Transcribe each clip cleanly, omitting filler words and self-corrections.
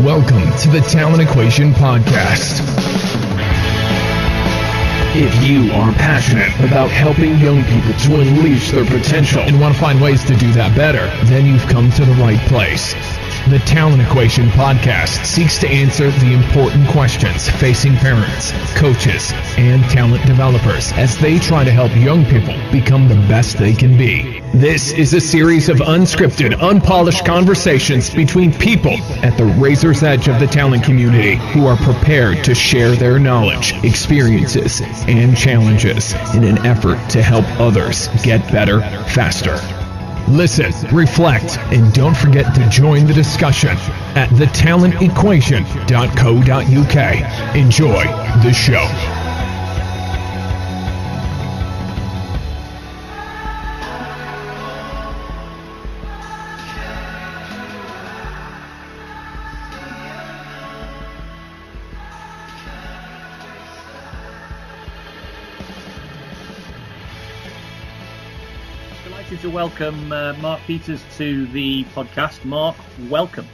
Welcome to the Talent Equation Podcast. If you are passionate about helping young people to unleash their potential and want to find ways to do that better, then you've come to the right place. The Talent Equation Podcast seeks to answer the important questions facing parents, coaches, and talent developers as they try to help young people become the best they can be. This is a series of unscripted, unpolished conversations between people at the razor's edge of the talent community who are prepared to share their knowledge, experiences, and challenges in an effort to help others get better faster. Listen, reflect, and don't forget to join the discussion at thetalentequation.co.uk. Enjoy the show. To welcome Mark Peters to the podcast. Mark, welcome.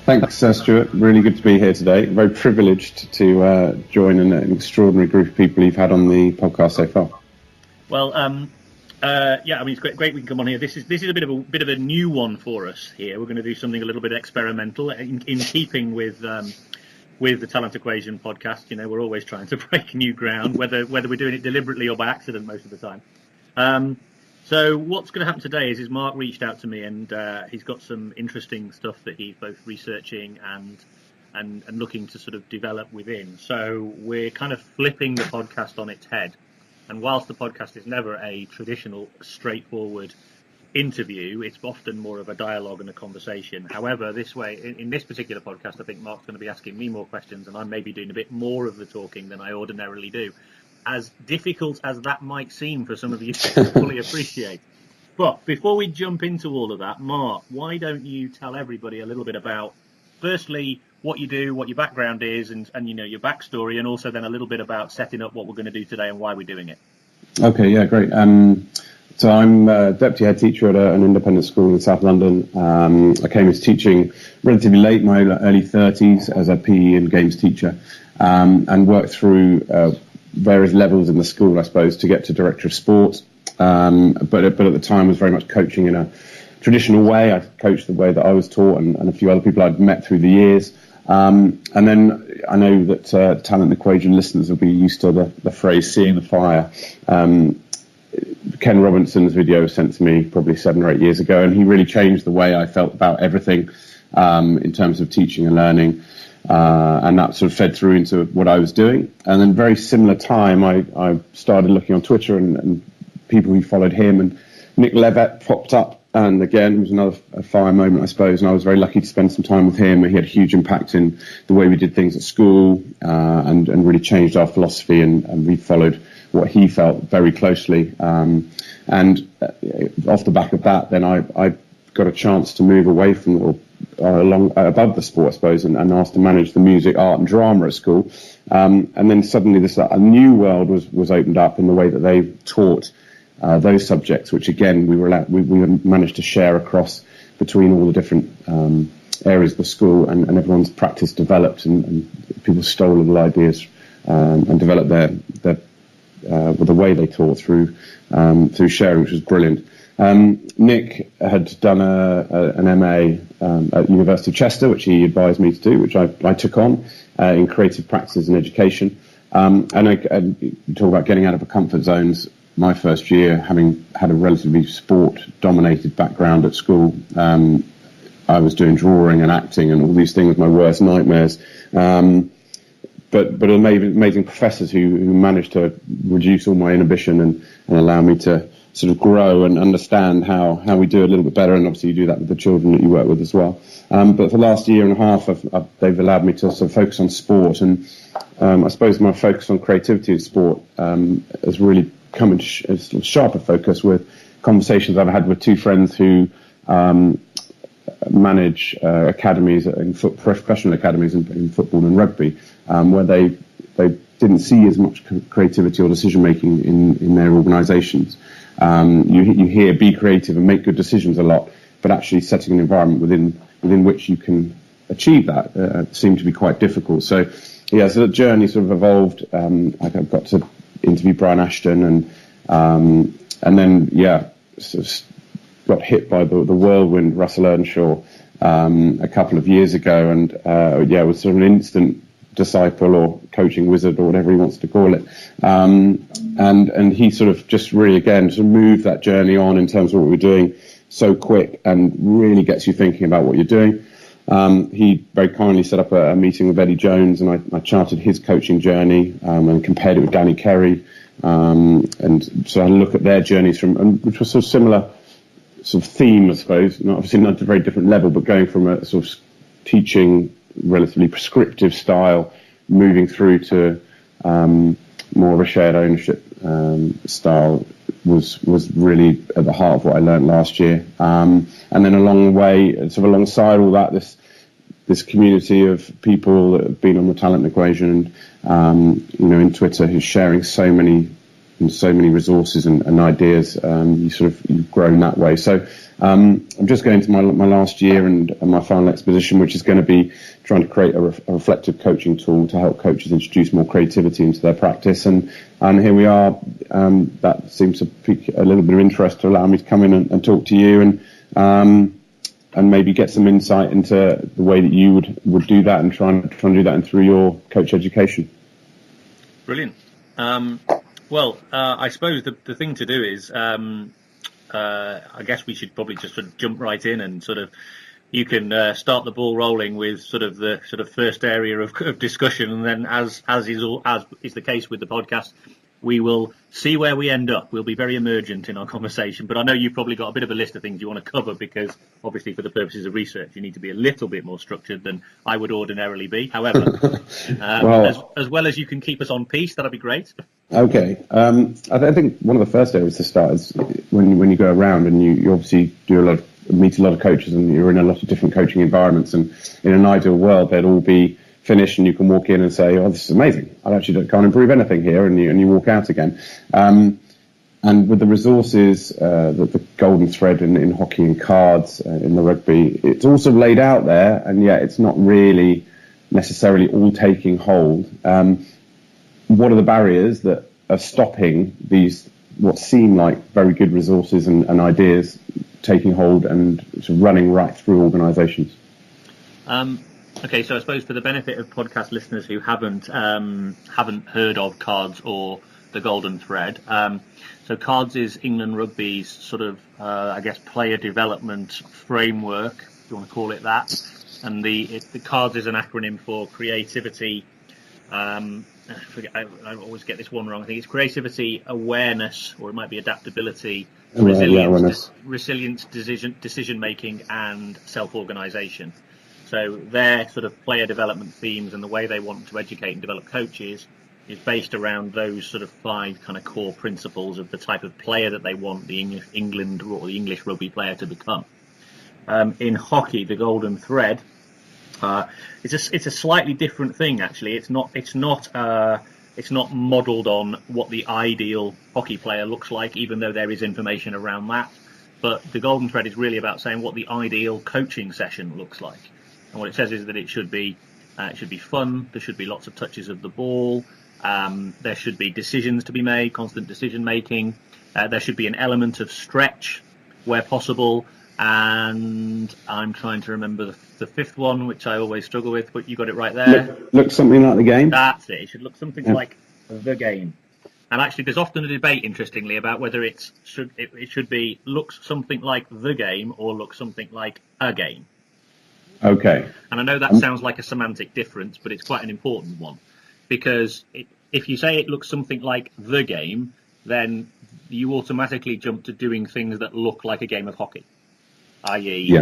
Thanks, Stuart. Really good to be here today. Very privileged to join an extraordinary group of people you've had on the podcast so far. Well, it's great we can come on here. This is a bit of a new one for us here. We're going to do something a little bit experimental in keeping with the Talent Equation podcast. You know, we're always trying to break new ground, whether we're doing it deliberately or by accident most of the time. So what's going to happen today is Mark reached out to me and he's got some interesting stuff that he's both researching and looking to sort of develop within. So we're kind of flipping the podcast on its head. And whilst the podcast is never a traditional, straightforward interview, it's often more of a dialogue and a conversation. However, this way, in this particular podcast, I think Mark's going to be asking me more questions and I'm maybe doing a bit more of the talking than I ordinarily do. As difficult as that might seem for some of you to fully appreciate. But before we jump into all of that, Mark, why don't you tell everybody a little bit about, firstly, what you do, what your background is, and you know, your backstory, and also then a little bit about setting up what we're going to do today and why we're doing it. Okay, yeah, great. So I'm deputy head teacher at an independent school in South London. I came into teaching relatively late, my early 30s, as a PE and games teacher, and worked through various levels in the school, I suppose, to get to director of sport. But at the time was very much coaching in a traditional way. I coached the way that I was taught and a few other people I'd met through the years. And then I know that Talent Equation listeners will be used to the phrase seeing the fire. Ken Robinson's video was sent to me probably 7 or 8 years ago, and he really changed the way I felt about everything in terms of teaching and learning. And that sort of fed through into what I was doing. And then very similar time, I started looking on Twitter and people who followed him, and Nick Levitt popped up. And again, it was another fire moment, I suppose. And I was very lucky to spend some time with him. He had a huge impact in the way we did things at school and really changed our philosophy. And we followed what he felt very closely. And off the back of that, then I got a chance to move away from above the sport, I suppose, and asked to manage the music, art and drama at school. And then suddenly a new world was opened up in the way that they taught those subjects, which again we managed to share across between all the different areas of the school, and everyone's practice developed, and people stole little ideas and developed the way they taught through sharing, which was brilliant. Nick had done an MA at University of Chester, which he advised me to do, which I took on in creative practices and education. And I talk about getting out of the comfort zones. My first year, having had a relatively sport-dominated background at school, I was doing drawing and acting and all these things, my worst nightmares. But amazing professors who managed to reduce all my inhibition and allow me to sort of grow and understand how we do it a little bit better, and obviously you do that with the children that you work with as well. But for the last year and a half, they've allowed me to sort of focus on sport, and I suppose my focus on creativity in sport has really come into a sharper focus with conversations I've had with two friends who manage academies, professional academies in football and rugby, where they didn't see as much creativity or decision making in their organisations. You hear be creative and make good decisions a lot, but actually setting an environment within which you can achieve that seemed to be quite difficult. So the journey sort of evolved. I got to interview Brian Ashton, and then sort of got hit by the whirlwind, Russell Earnshaw, a couple of years ago, and was sort of an instant disciple or coaching wizard or whatever he wants to call it. And he sort of just really, again, sort of moved that journey on in terms of what we're doing so quick and really gets you thinking about what you're doing. He very kindly set up a meeting with Eddie Jones, and I charted his coaching journey and compared it with Danny Kerry. And so I look at their journeys which was sort of similar sort of theme, I suppose, obviously not at a very different level, but going from a sort of teaching relatively prescriptive style, moving through to more of a shared ownership style was really at the heart of what I learned last year. And then along the way, sort of alongside all that, this community of people that have been on the talent equation, in Twitter, who's sharing so many resources and ideas. You've grown that way. So I'm just going to my last year and my final exposition, which is going to be trying to create a reflective coaching tool to help coaches introduce more creativity into their practice. And here we are. That seems to pique a little bit of interest to allow me to come in and talk to you and maybe get some insight into the way that you would do that and try and do that through your coach education. Brilliant. I suppose the thing to do is, I guess we should probably just sort of jump right in and sort of, you can start the ball rolling with sort of the sort of first area of discussion, and then as is the case with the podcast, we will see where we end up. We'll be very emergent in our conversation, but I know you've probably got a bit of a list of things you want to cover, because obviously for the purposes of research you need to be a little bit more structured than I would ordinarily be. However, as well as you can keep us on piece, that'll be great. Okay. I think one of the first areas to start is when you go around and you obviously meet a lot of coaches, and you're in a lot of different coaching environments, and in an ideal world they'd all be finished and you can walk in and say, oh, this is amazing, I actually can't improve anything here, and you walk out again. And with the resources, the golden thread in hockey and cards, in the rugby, it's also laid out there, and yet it's not really necessarily all taking hold. What are the barriers that are stopping these, what seem like very good resources and ideas, taking hold and sort of running right through organisations? Okay, so I suppose for the benefit of podcast listeners who haven't heard of cards or the golden thread, so cards is England Rugby's sort of, I guess, player development framework, if you want to call it that. And the cards is an acronym for creativity. I always get this one wrong. I think it's creativity, awareness, or it might be adaptability, resilience, decision making, and self-organisation. So their sort of player development themes and the way they want to educate and develop coaches is based around those sort of 5 kind of core principles of the type of player that they want the England or the English rugby player to become. In hockey, the golden thread, it's a slightly different thing actually. It's not modelled on what the ideal hockey player looks like, even though there is information around that. But the golden thread is really about saying what the ideal coaching session looks like. And what it says is that it should be fun. There should be lots of touches of the ball. There should be decisions to be made, constant decision making. There should be an element of stretch where possible. And I'm trying to remember the 5th one, which I always struggle with, but you got it right there. Look something like the game. That's it. It should look something like the game. And actually, there's often a debate, interestingly, about whether it should be looks something like the game or looks something like a game. Okay. And I know that sounds like a semantic difference, but it's quite an important one, because if you say it looks something like the game, then you automatically jump to doing things that look like a game of hockey, i.e.,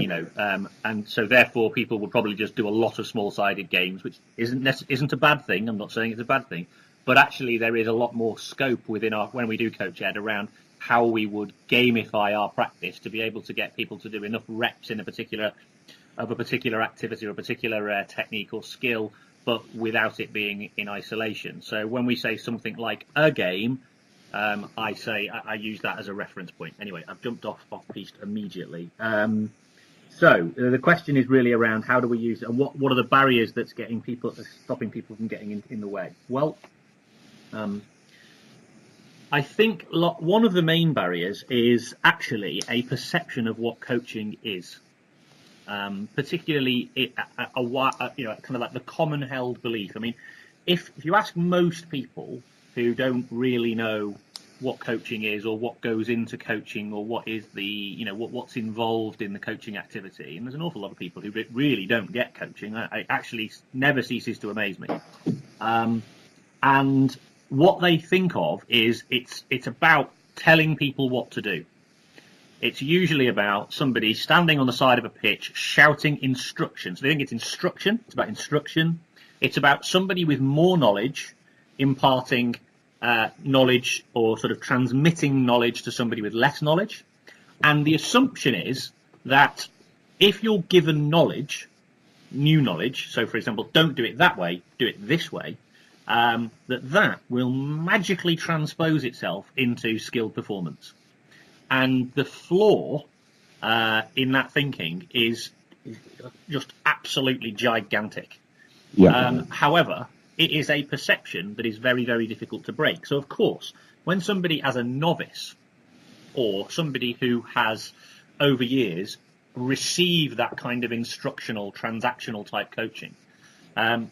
and so therefore people will probably just do a lot of small-sided games, which isn't a bad thing. I'm not saying it's a bad thing, but actually there is a lot more scope within when we do coach ed around how we would gamify our practice to be able to get people to do enough reps in a particular activity or a particular technique or skill, but without it being in isolation. So when we say something like a game, I use that as a reference point. Anyway, I've jumped off piste immediately. So the question is really around how do we use it, and what are the barriers that's stopping people from getting in the way? Well, I think one of the main barriers is actually a perception of what coaching is. Particularly kind of like the common held belief. I mean, if you ask most people who don't really know what coaching is or what goes into coaching or what is what's involved in the coaching activity, and there's an awful lot of people who really don't get coaching. It actually never ceases to amaze me. And what they think of is it's about telling people what to do. It's usually about somebody standing on the side of a pitch shouting instructions. So they think it's instruction. It's about instruction. It's about somebody with more knowledge imparting knowledge or sort of transmitting knowledge to somebody with less knowledge. And the assumption is that if you're given knowledge, new knowledge, so for example, don't do it that way, do it this way, that will magically transpose itself into skilled performance. And the flaw in that thinking is just absolutely gigantic. Yeah. However, it is a perception that is very, very difficult to break. So, of course, when somebody as a novice or somebody who has over years received that kind of instructional, transactional type coaching,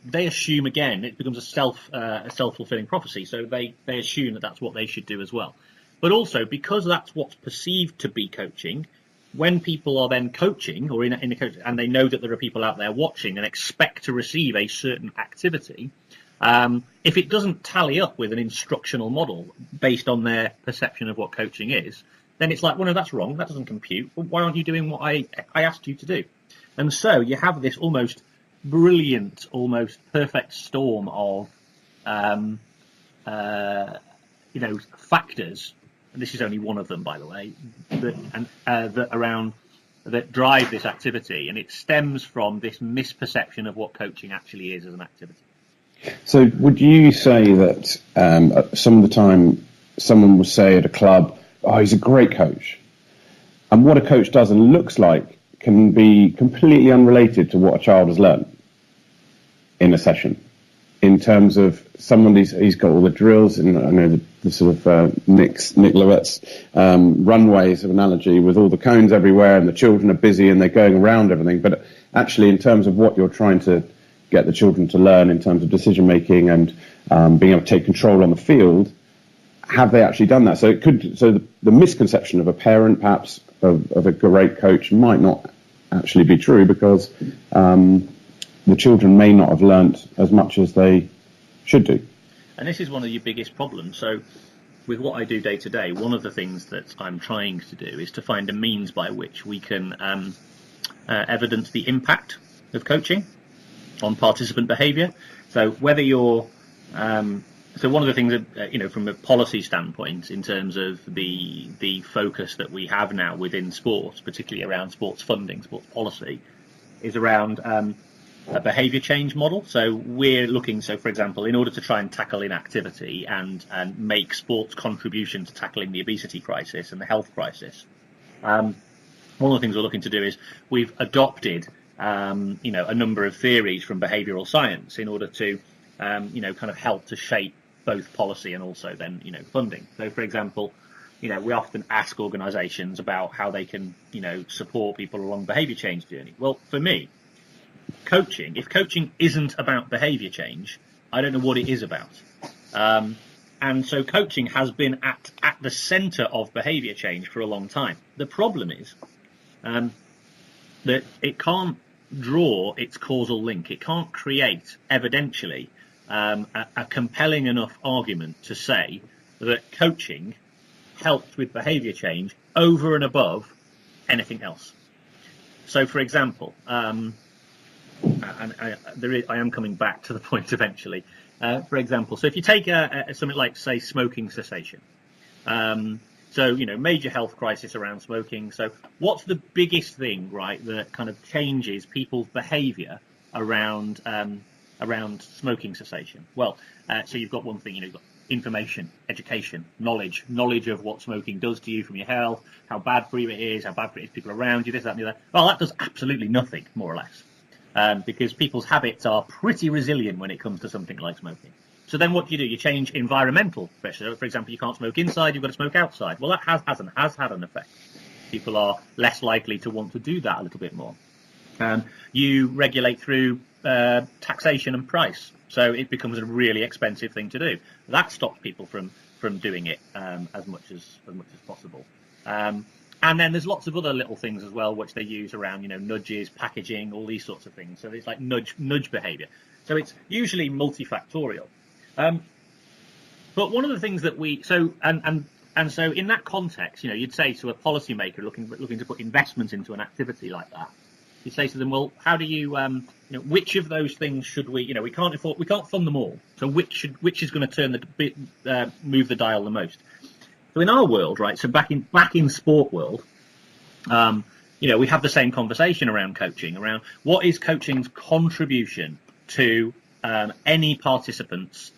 they assume, again, it becomes a self-fulfilling prophecy. So they assume that that's what they should do as well. But also, because that's what's perceived to be coaching, when people are then coaching or in a coach, and they know that there are people out there watching and expect to receive a certain activity, if it doesn't tally up with an instructional model based on their perception of what coaching is, then it's like, well, no, that's wrong. That doesn't compute. Well, why aren't you doing what I asked you to do? And so you have this almost brilliant, almost perfect storm of, factors. And this is only one of them, by the way, that drive this activity, and it stems from this misperception of what coaching actually is as an activity. So would you say that some of the time someone will say at a club, oh, he's a great coach, and what a coach does and looks like can be completely unrelated to what a child has learned in a session? In terms of someone, he's got all the drills, and I know the sort of Nick Lovett's runways of analogy with all the cones everywhere, and the children are busy and they're going around everything. But actually, in terms of what you're trying to get the children to learn in terms of decision making and being able to take control on the field, have they actually done that? So the misconception of a parent, perhaps, of a great coach might not actually be true, because the children may not have learnt as much as they should do. And this is one of your biggest problems. So with what I do day to day, one of the things that I'm trying to do is to find a means by which we can evidence the impact of coaching on participant behaviour. So whether you're so one of the things that, from a policy standpoint, in terms of the focus that we have now within sports, particularly around sports funding, sports policy, is around a behaviour change model. So we're looking, for example, in order to try and tackle inactivity and make sports contribution to tackling the obesity crisis and the health crisis, one of the things we're looking to do is we've adopted a number of theories from behavioural science in order to kind of help to shape both policy and also then funding. So for example, we often ask organisations about how they can support people along behaviour change journey. Well, for me, if coaching isn't about behaviour change, I don't know what it is about. And so coaching has been at the centre of behaviour change for a long time. The problem is that it can't draw its causal link. It can't create, evidentially, a compelling enough argument to say that coaching helps with behaviour change over and above anything else. So, for example, I am coming back to the point eventually. For example, so if you take something like, say, smoking cessation, major health crisis around smoking. So what's the biggest thing, right, that kind of changes people's behaviour around smoking cessation? Well, so you've got one thing, you've got information, education, knowledge of what smoking does to you from your health, how bad for you it is, how bad for it is people around you, this, that, and the other. Well, that does absolutely nothing, more or less, because people's habits are pretty resilient when it comes to something like smoking. So then what do? You change environmental pressure. For example, you can't smoke inside, you've got to smoke outside. Well, that has had an effect. People are less likely to want to do that a little bit more. You regulate through taxation and price. So it becomes a really expensive thing to do. That stops people from doing it as much as possible. And then there's lots of other little things as well which they use around, nudges, packaging, all these sorts of things. So it's like nudge behaviour. So it's usually multifactorial. But one of the things that so in that context, you'd say to a policymaker looking to put investment into an activity like that, you say to them, well, how do you, which of those things should we can't fund them all. So which is going to move the dial the most? So in our world, right? So back in sport world, we have the same conversation around coaching, around what is coaching's contribution to any participant's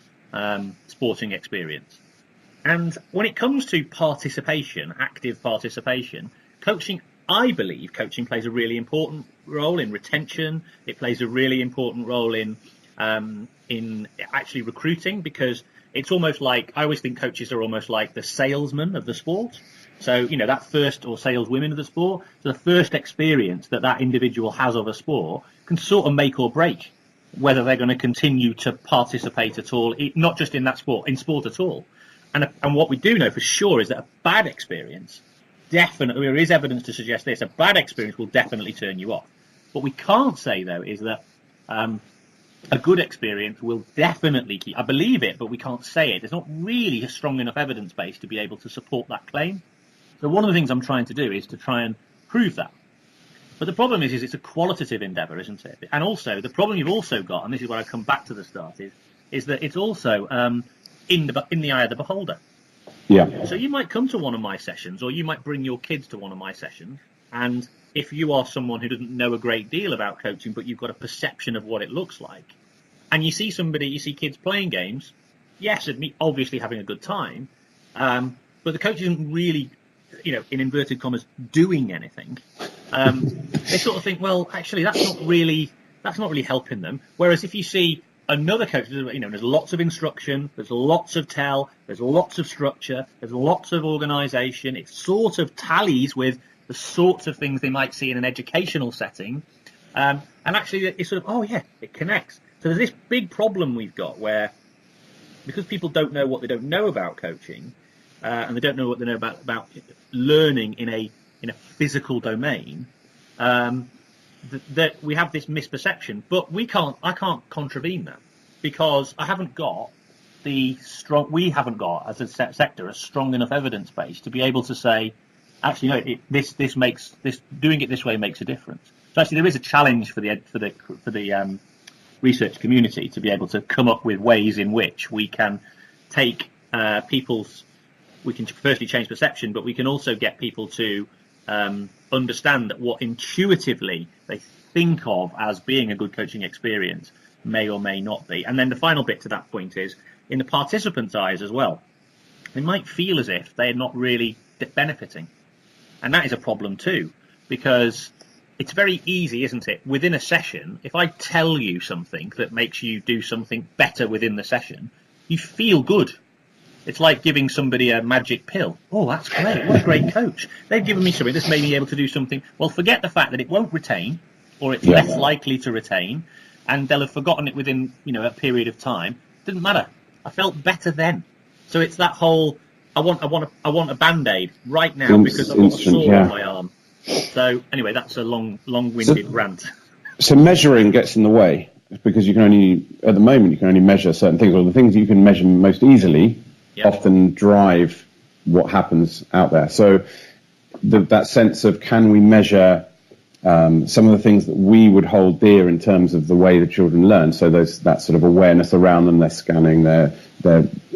sporting experience. And when it comes to participation, active participation, I believe coaching plays a really important role in retention. It plays a really important role in actually recruiting, because it's almost like, I always think coaches are almost like the salesman of the sport. So, that first, or saleswomen of the sport, so the first experience that individual has of a sport can sort of make or break whether they're going to continue to participate at all, not just in that sport, in sport at all. And what we do know for sure is that a bad experience, definitely, there is evidence to suggest this, a bad experience will definitely turn you off. What we can't say, though, is that a good experience will definitely keep, I believe it, but we can't say it. There's not really a strong enough evidence base to be able to support that claim. So one of the things I'm trying to do is to try and prove that. But the problem is it's a qualitative endeavour, isn't it? And also, the problem you've also got, and this is where I come back to the start, is that it's also in the eye of the beholder. Yeah. So you might come to one of my sessions, or you might bring your kids to one of my sessions, and if you are someone who doesn't know a great deal about coaching, but you've got a perception of what it looks like, and you see kids playing games, yes, obviously having a good time, but the coach isn't really, in inverted commas, doing anything. They sort of think, well, actually, that's not really helping them. Whereas if you see another coach, there's lots of instruction, there's lots of tell, there's lots of structure, there's lots of organisation. It sort of tallies with the sorts of things they might see in an educational setting. And actually, it's sort of, oh yeah, it connects. So there's this big problem we've got where, because people don't know what they don't know about coaching, and they don't know what they know about learning in a physical domain, that we have this misperception. But I can't contravene that, because we haven't got as a sector a strong enough evidence base to be able to say, actually no, doing it this way makes a difference. So actually there is a challenge for the research community to be able to come up with ways in which we can take we can firstly change perception, but we can also get people to understand that what intuitively they think of as being a good coaching experience may or may not be. And then the final bit to that point is, in the participants' eyes as well, they might feel as if they're not really benefiting. And that is a problem too, because it's very easy, isn't it, within a session, if I tell you something that makes you do something better within the session, you feel good. It's like giving somebody a magic pill. Oh, that's great. What a great coach. They've given me something that's made me able to do something. Well, forget the fact that it won't retain, or it's less likely to retain, and they'll have forgotten it within, a period of time. Didn't matter. I felt better then. So it's that whole, I want a Band-Aid right now because I've got a sore on my arm. So anyway, that's a long-winded rant. So measuring gets in the way, because at the moment, you can only measure certain things, or the things you can measure most easily often drive what happens out there. So that sense of, can we measure some of the things that we would hold dear in terms of the way the children learn? So there's that sort of awareness around them, their scanning, their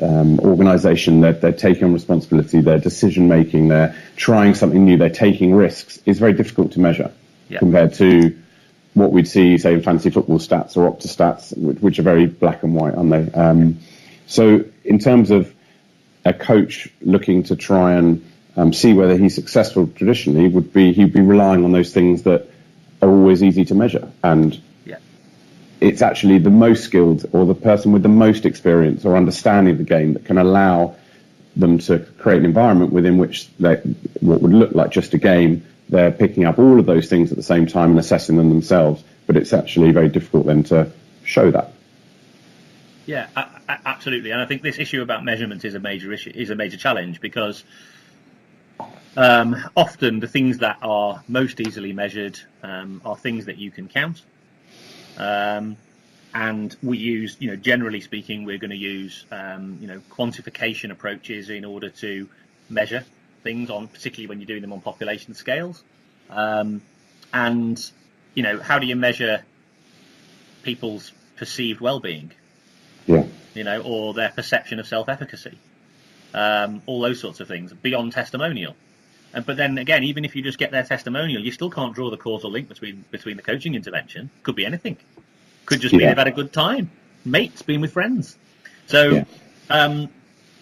organisation, they're taking on responsibility, their decision making, they're trying something new, they're taking risks. It's very difficult to measure compared to what we'd see, say, in fantasy football stats or Opta stats, which are very black and white, aren't they? So in terms of a coach looking to try and see whether he's successful traditionally, he'd be relying on those things that are always easy to measure. And it's actually the most skilled or the person with the most experience or understanding of the game that can allow them to create an environment within which what would look like just a game, they're picking up all of those things at the same time and assessing them themselves. But it's actually very difficult then to show that. Yeah, absolutely. And I think this issue about measurement is a major challenge, because often the things that are most easily measured are things that you can count. And we use, generally speaking, we're going to use, quantification approaches in order to measure things particularly when you're doing them on population scales. And, how do you measure people's perceived well-being? Yeah. Or their perception of self-efficacy? All those sorts of things beyond testimonial. But then again, even if you just get their testimonial, you still can't draw the causal link between the coaching intervention. Could be anything. Could just be they've had a good time, mates, being with friends. So I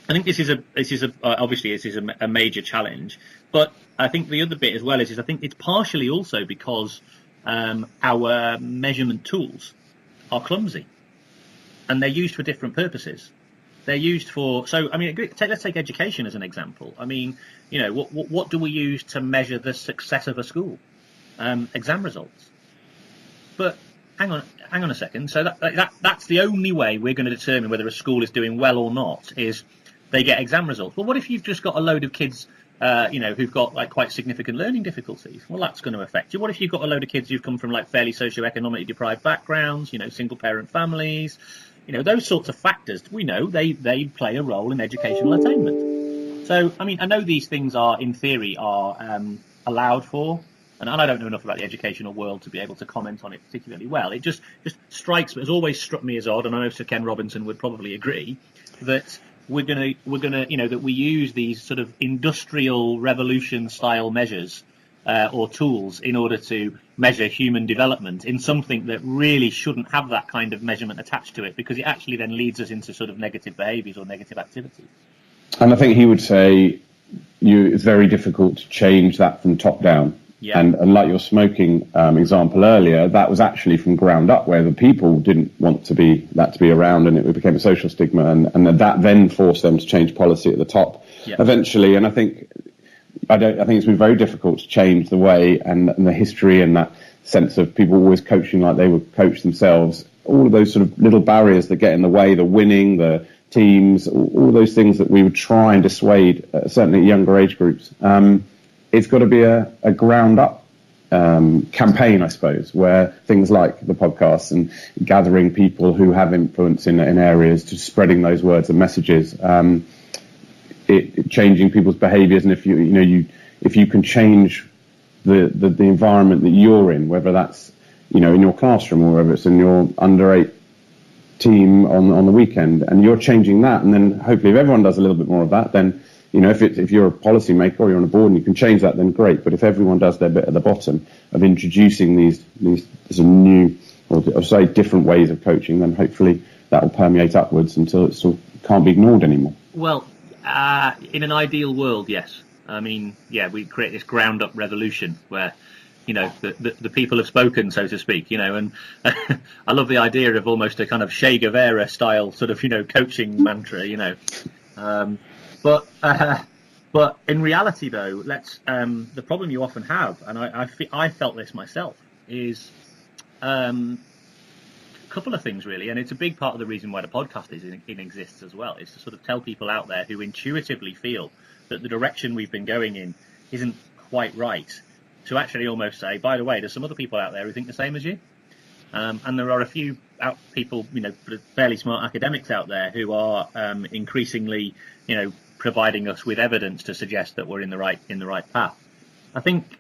think this is obviously a major challenge. But I think the other bit as well is I think it's partially also because our measurement tools are clumsy, and they're used for different purposes. They're used for, let's take education as an example. I mean, what do we use to measure the success of a school? Exam results. But hang on a second. So that's the only way we're going to determine whether a school is doing well or not, is they get exam results. Well, what if you've just got a load of kids, who've got quite significant learning difficulties? Well, that's going to affect you. What if you've got a load of kids who've come from fairly socioeconomically deprived backgrounds, single parent families? Those sorts of factors, we know they play a role in educational attainment. So, I know these things in theory are allowed for, and I don't know enough about the educational world to be able to comment on it particularly well. It just has always struck me as odd, and I know Sir Ken Robinson would probably agree, that we're gonna that we use these sort of industrial revolution style measures or tools in order to measure human development in something that really shouldn't have that kind of measurement attached to it, because it actually then leads us into sort of negative behaviours or negative activities. And I think he would say it's very difficult to change that from top down. Yeah. And like your smoking example earlier, that was actually from ground up, where the people didn't want to be around, and it became a social stigma, and that then forced them to change policy at the top eventually. And I think it's been very difficult to change the way and the history and that sense of people always coaching like they would coach themselves. All of those sort of little barriers that get in the way, the winning, the teams, all those things that we would try and dissuade, certainly at younger age groups. It's got to be a ground up campaign, I suppose, where things like the podcasts and gathering people who have influence in areas, to spreading those words and messages, changing people's behaviours. And if you can change the environment that you're in, whether that's in your classroom or whether it's in your under 8 team on the weekend, and you're changing that, and then hopefully if everyone does a little bit more of that, then if you're a policy maker or you're on a board and you can change that, then great. But if everyone does their bit at the bottom of introducing these new, or say different ways of coaching, then hopefully that will permeate upwards until it sort of can't be ignored anymore. Well, in an ideal world, yes. We create this ground up revolution where the people have spoken, so to speak, and I love the idea of almost a kind of Che Guevara style sort of coaching mantra, But in reality, though, the problem you often have, and I felt this myself, is a couple of things really, and it's a big part of the reason why the podcast exists as well, is to sort of tell people out there who intuitively feel that the direction we've been going in isn't quite right, to actually almost say, by the way, there's some other people out there who think the same as you, and there are a few people, fairly smart academics out there who are increasingly, providing us with evidence to suggest that we're in the right path. I think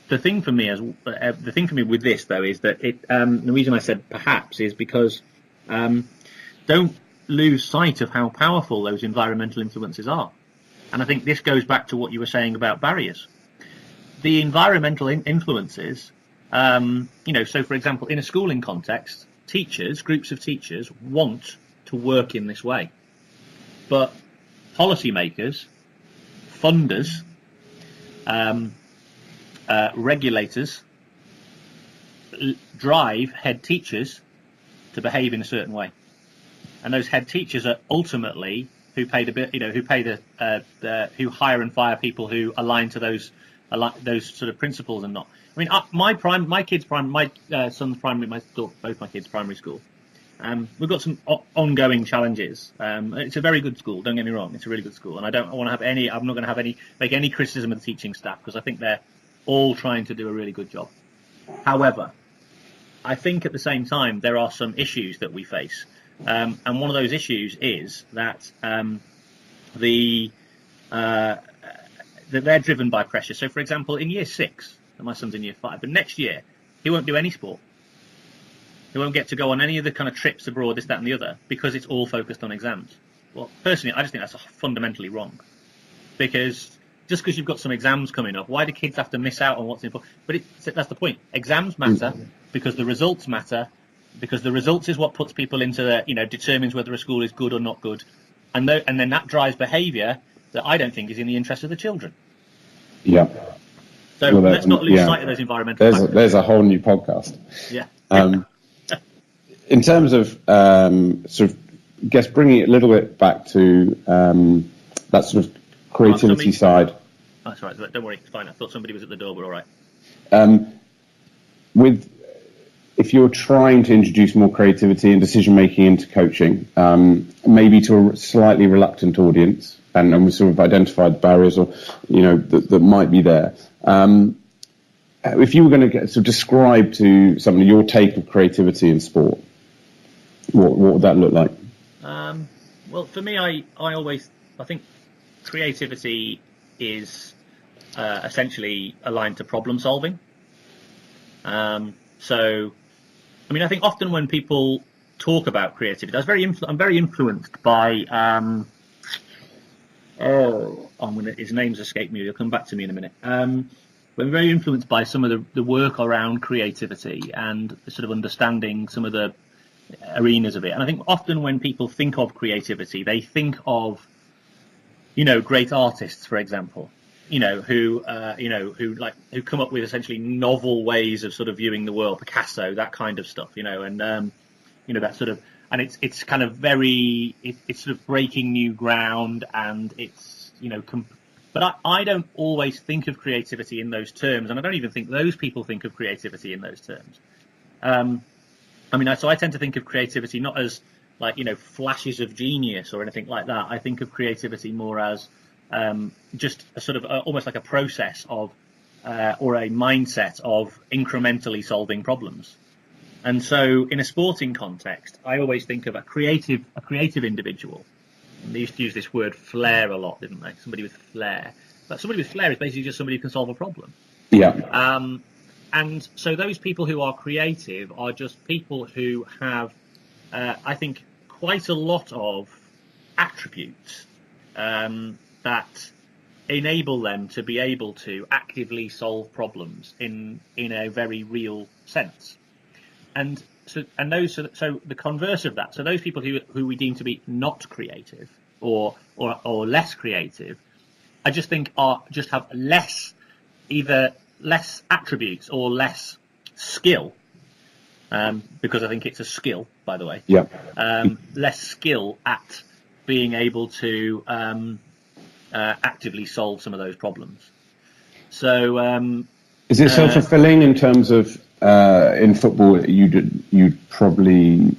the thing for me with this, though, is that the reason I said perhaps is because don't lose sight of how powerful those environmental influences are. And I think this goes back to what you were saying about barriers. The environmental influences, so for example, in a schooling context, groups of teachers want to work in this way. But policymakers, funders, regulators drive head teachers to behave in a certain way, and those head teachers are ultimately who pay who hire and fire people who align to those sort of principles and not. I mean, my son's primary, both my kids' primary school. We've got some ongoing challenges. It's a very good school. Don't get me wrong; it's a really good school, and I don't want to have any. I'm not going to make any criticism of the teaching staff because I think they're all trying to do a really good job. However, I think at the same time there are some issues that we face, and one of those issues is that that they're driven by pressure. So, for example, in year 6, and my son's in year 5, but next year he won't do any sport. He won't get to go on any of the kind of trips abroad, this, that, and the other, because it's all focused on exams. Well, personally, I just think that's fundamentally wrong, because just because you've got some exams coming up, why do kids have to miss out on what's important? But that's the point. Exams matter because the results matter, because the results is what puts people into determines whether a school is good or not good, and then that drives behaviour that I don't think is in the interest of the children. Yeah. So let's not lose sight of those environmental factors. There's a whole new podcast. Yeah. In terms of sort of, I guess, bringing it a little bit back to that sort of creativity side. That's right. Don't worry, it's fine. I thought somebody was at the door, but all right. If you're trying to introduce more creativity and decision making into coaching, maybe to a slightly reluctant audience, and we sort of identified barriers or that might be there. If you were going to describe to somebody your take of creativity in sport, what would that look like? Well, for me, I think creativity is essentially aligned to problem solving. So, I mean, I think often when people talk about creativity, I'm very influenced by his name's escaped me. He'll come back to me in a minute. We're very influenced by some of the work around creativity and sort of understanding some of the arenas of it. And I think often when people think of creativity, they think of, great artists, for example, who come up with essentially novel ways of sort of viewing the world, Picasso, that kind of stuff, and that sort of, and it's kind of it's sort of breaking new ground, and it's, but I don't always think of creativity in those terms, and I don't even think those people think of creativity in those terms. So I tend to think of creativity not as flashes of genius or anything like that. I think of creativity more as just a sort of almost like a process of or a mindset of incrementally solving problems. And so in a sporting context, I always think of a creative individual. And they used to use this word flair a lot, didn't they? Somebody with flair. But somebody with flair is basically just somebody who can solve a problem. Yeah. And so those people who are creative are just people who have, I think, quite a lot of attributes that enable them to be able to actively solve problems in a very real sense. And so the converse of that, so those people who we deem to be not creative or less creative, I just think have either less attributes or less skill, because I think it's a skill, by the way. Yeah. Less skill at being able to actively solve some of those problems. So, is it self-fulfilling in terms of in football? You'd probably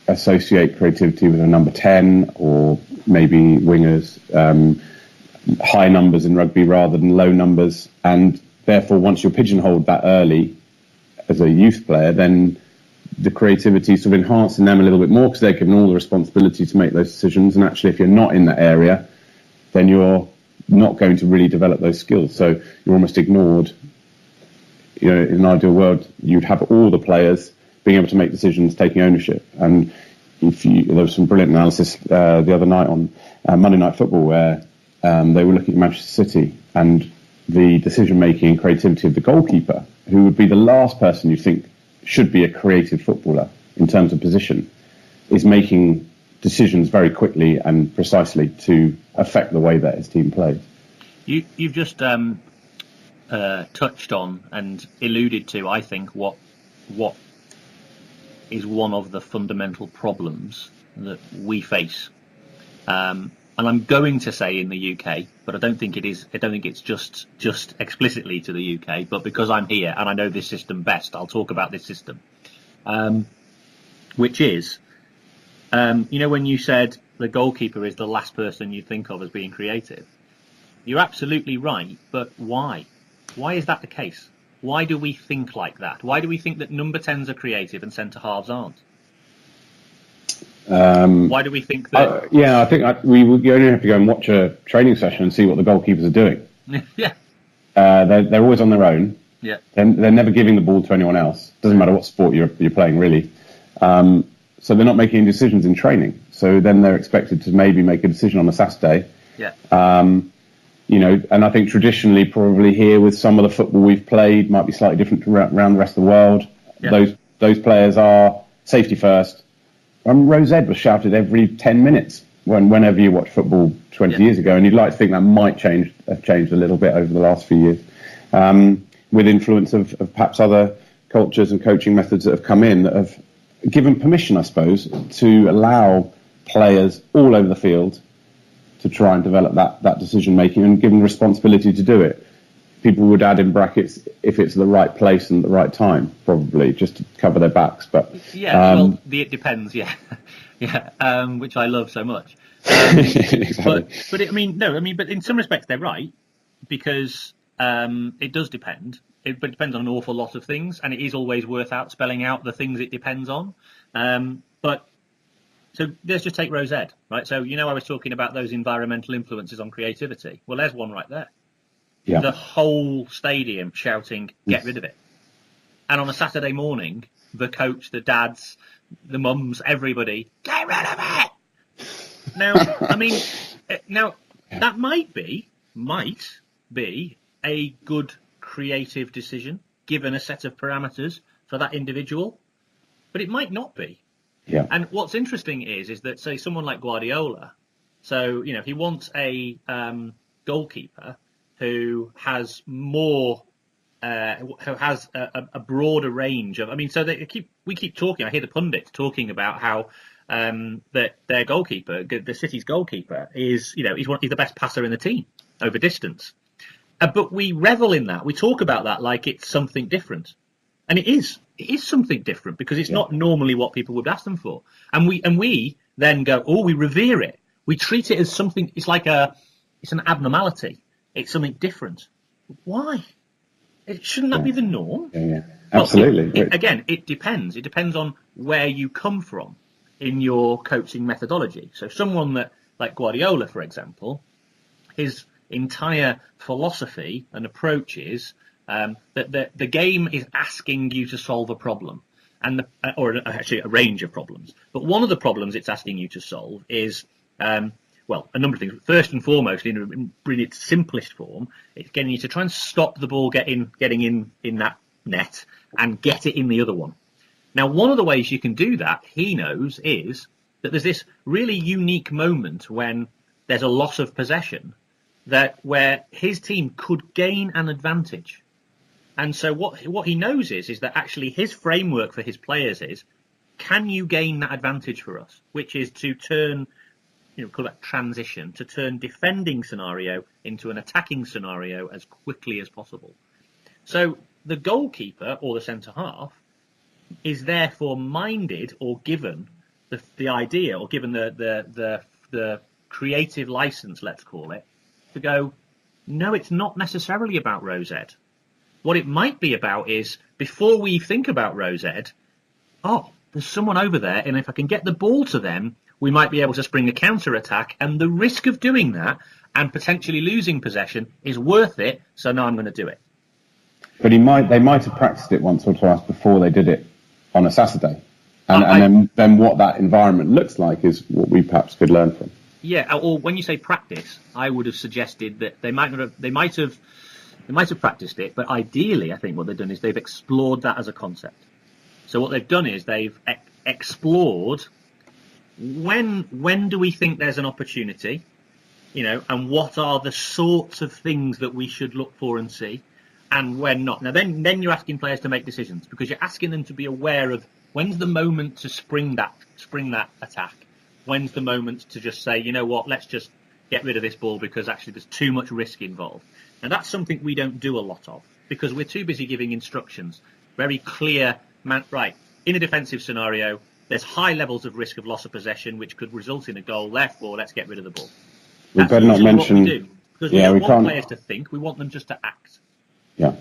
associate creativity with a number 10, or maybe wingers, high numbers in rugby rather than low numbers, and therefore, once you're pigeonholed that early as a youth player, then the creativity sort of enhancing them a little bit more because they're given all the responsibility to make those decisions. And actually, if you're not in that area, then you're not going to really develop those skills. So you're almost ignored. In an ideal world, you'd have all the players being able to make decisions, taking ownership. And there was some brilliant analysis the other night on Monday Night Football where they were looking at Manchester City and the decision-making and creativity of the goalkeeper, who would be the last person you think should be a creative footballer in terms of position, is making decisions very quickly and precisely to affect the way that his team plays. You've just touched on and alluded to, I think, what is one of the fundamental problems that we face. And I'm going to say in the UK, but I don't think it is. I don't think it's just explicitly to the UK. But because I'm here and I know this system best, I'll talk about this system, which is, when you said the goalkeeper is the last person you think of as being creative, you're absolutely right. But why? Why is that the case? Why do we think like that? Why do we think that number 10s are creative and centre halves aren't? Why do we think that? I think you only have to go and watch a training session and see what the goalkeepers are doing. Yeah. They're always on their own. Yeah. They're never giving the ball to anyone else. Doesn't matter what sport you're playing, really. So they're not making any decisions in training. So then they're expected to maybe make a decision on a Saturday. Yeah. And I think traditionally, probably here with some of the football we've played, might be slightly different around the rest of the world. Yeah. Those players are safety first. Rose Ed was shouted every 10 minutes whenever you watch football 20 years ago, and you'd like to think that might have changed a little bit over the last few years, with influence of perhaps other cultures and coaching methods that have come in that have given permission, I suppose, to allow players all over the field to try and develop that decision making and given responsibility to do it. People would add in brackets if it's the right place and the right time, probably, just to cover their backs. But it depends. Yeah, yeah, which I love so much. Exactly. But in some respects they're right, because it does depend. But it depends on an awful lot of things, and it is always worth spelling out the things it depends on. So let's just take Rose Ed, right? So I was talking about those environmental influences on creativity. Well, there's one right there. Yeah. The whole stadium shouting, "Get rid of it!" And on a Saturday morning, the coach, the dads, the mums, everybody, "Get rid of it!" Now, that might be a good creative decision given a set of parameters for that individual, but it might not be. Yeah. And what's interesting is that, say, someone like Guardiola, so he wants a goalkeeper who has more, who has a broader range of. We keep talking. I hear the pundits talking about how that their goalkeeper, the City's goalkeeper, is he's the best passer in the team over distance. But we revel in that. We talk about that like it's something different, and it is. It is something different because it's not normally what people would ask them for, and we then go, we revere it. We treat it as something. It's like it's an abnormality. It's something different. Why? Shouldn't that be the norm? Yeah. Absolutely. Well, it depends. It depends on where you come from in your coaching methodology. So someone like Guardiola, for example, his entire philosophy and approach is that the game is asking you to solve a problem, or actually a range of problems. But one of the problems it's asking you to solve is a number of things. First and foremost, in its simplest form, it's getting you to try and stop the ball getting in that net and get it in the other one. Now, one of the ways you can do that, he knows, is that there's this really unique moment when there's a loss of possession where his team could gain an advantage. And so what he knows is that actually his framework for his players is, can you gain that advantage for us? Which is to turn, call that transition, to turn defending scenario into an attacking scenario as quickly as possible. So the goalkeeper or the centre half is therefore minded or given the idea or given the creative license, let's call it, to go, no, it's not necessarily about Rose Ed. What it might be about is, before we think about Rose Ed, there's someone over there, and if I can get the ball to them, we might be able to spring a counter-attack, and the risk of doing that and potentially losing possession is worth it, so now I'm going to do it. But they might have practiced it once or twice before they did it on a Saturday. And then what that environment looks like is what we perhaps could learn from. Yeah, or when you say practice, I would have suggested that they might have practiced it, but ideally, I think what they've done is they've explored that as a concept. So what they've done is they've explored when do we think there's an opportunity, and what are the sorts of things that we should look for and see, and when not. Now then you're asking players to make decisions, because you're asking them to be aware of when's the moment to spring that attack, when's the moment to just say, you know what, let's just get rid of this ball because actually there's too much risk involved. Now that's something we don't do a lot of, because we're too busy giving instructions, very clear, right, in a defensive scenario, there's high levels of risk of loss of possession, which could result in a goal. Therefore, let's get rid of the ball. We better not mention. What we do, because we don't want players to think. We want them just to act. Yeah.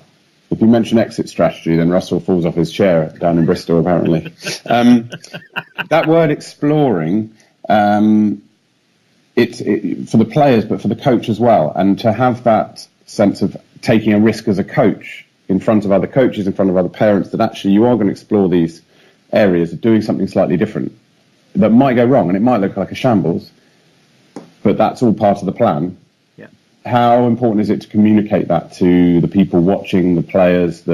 If you mention exit strategy, then Russell falls off his chair down in Bristol, apparently. That word exploring, it's for the players, but for the coach as well. And to have that sense of taking a risk as a coach in front of other coaches, in front of other parents, that actually you are going to explore these areas of doing something slightly different that might go wrong and it might look like a shambles, but that's all part of the plan. Yeah. How important is it to communicate that to the people watching, the players,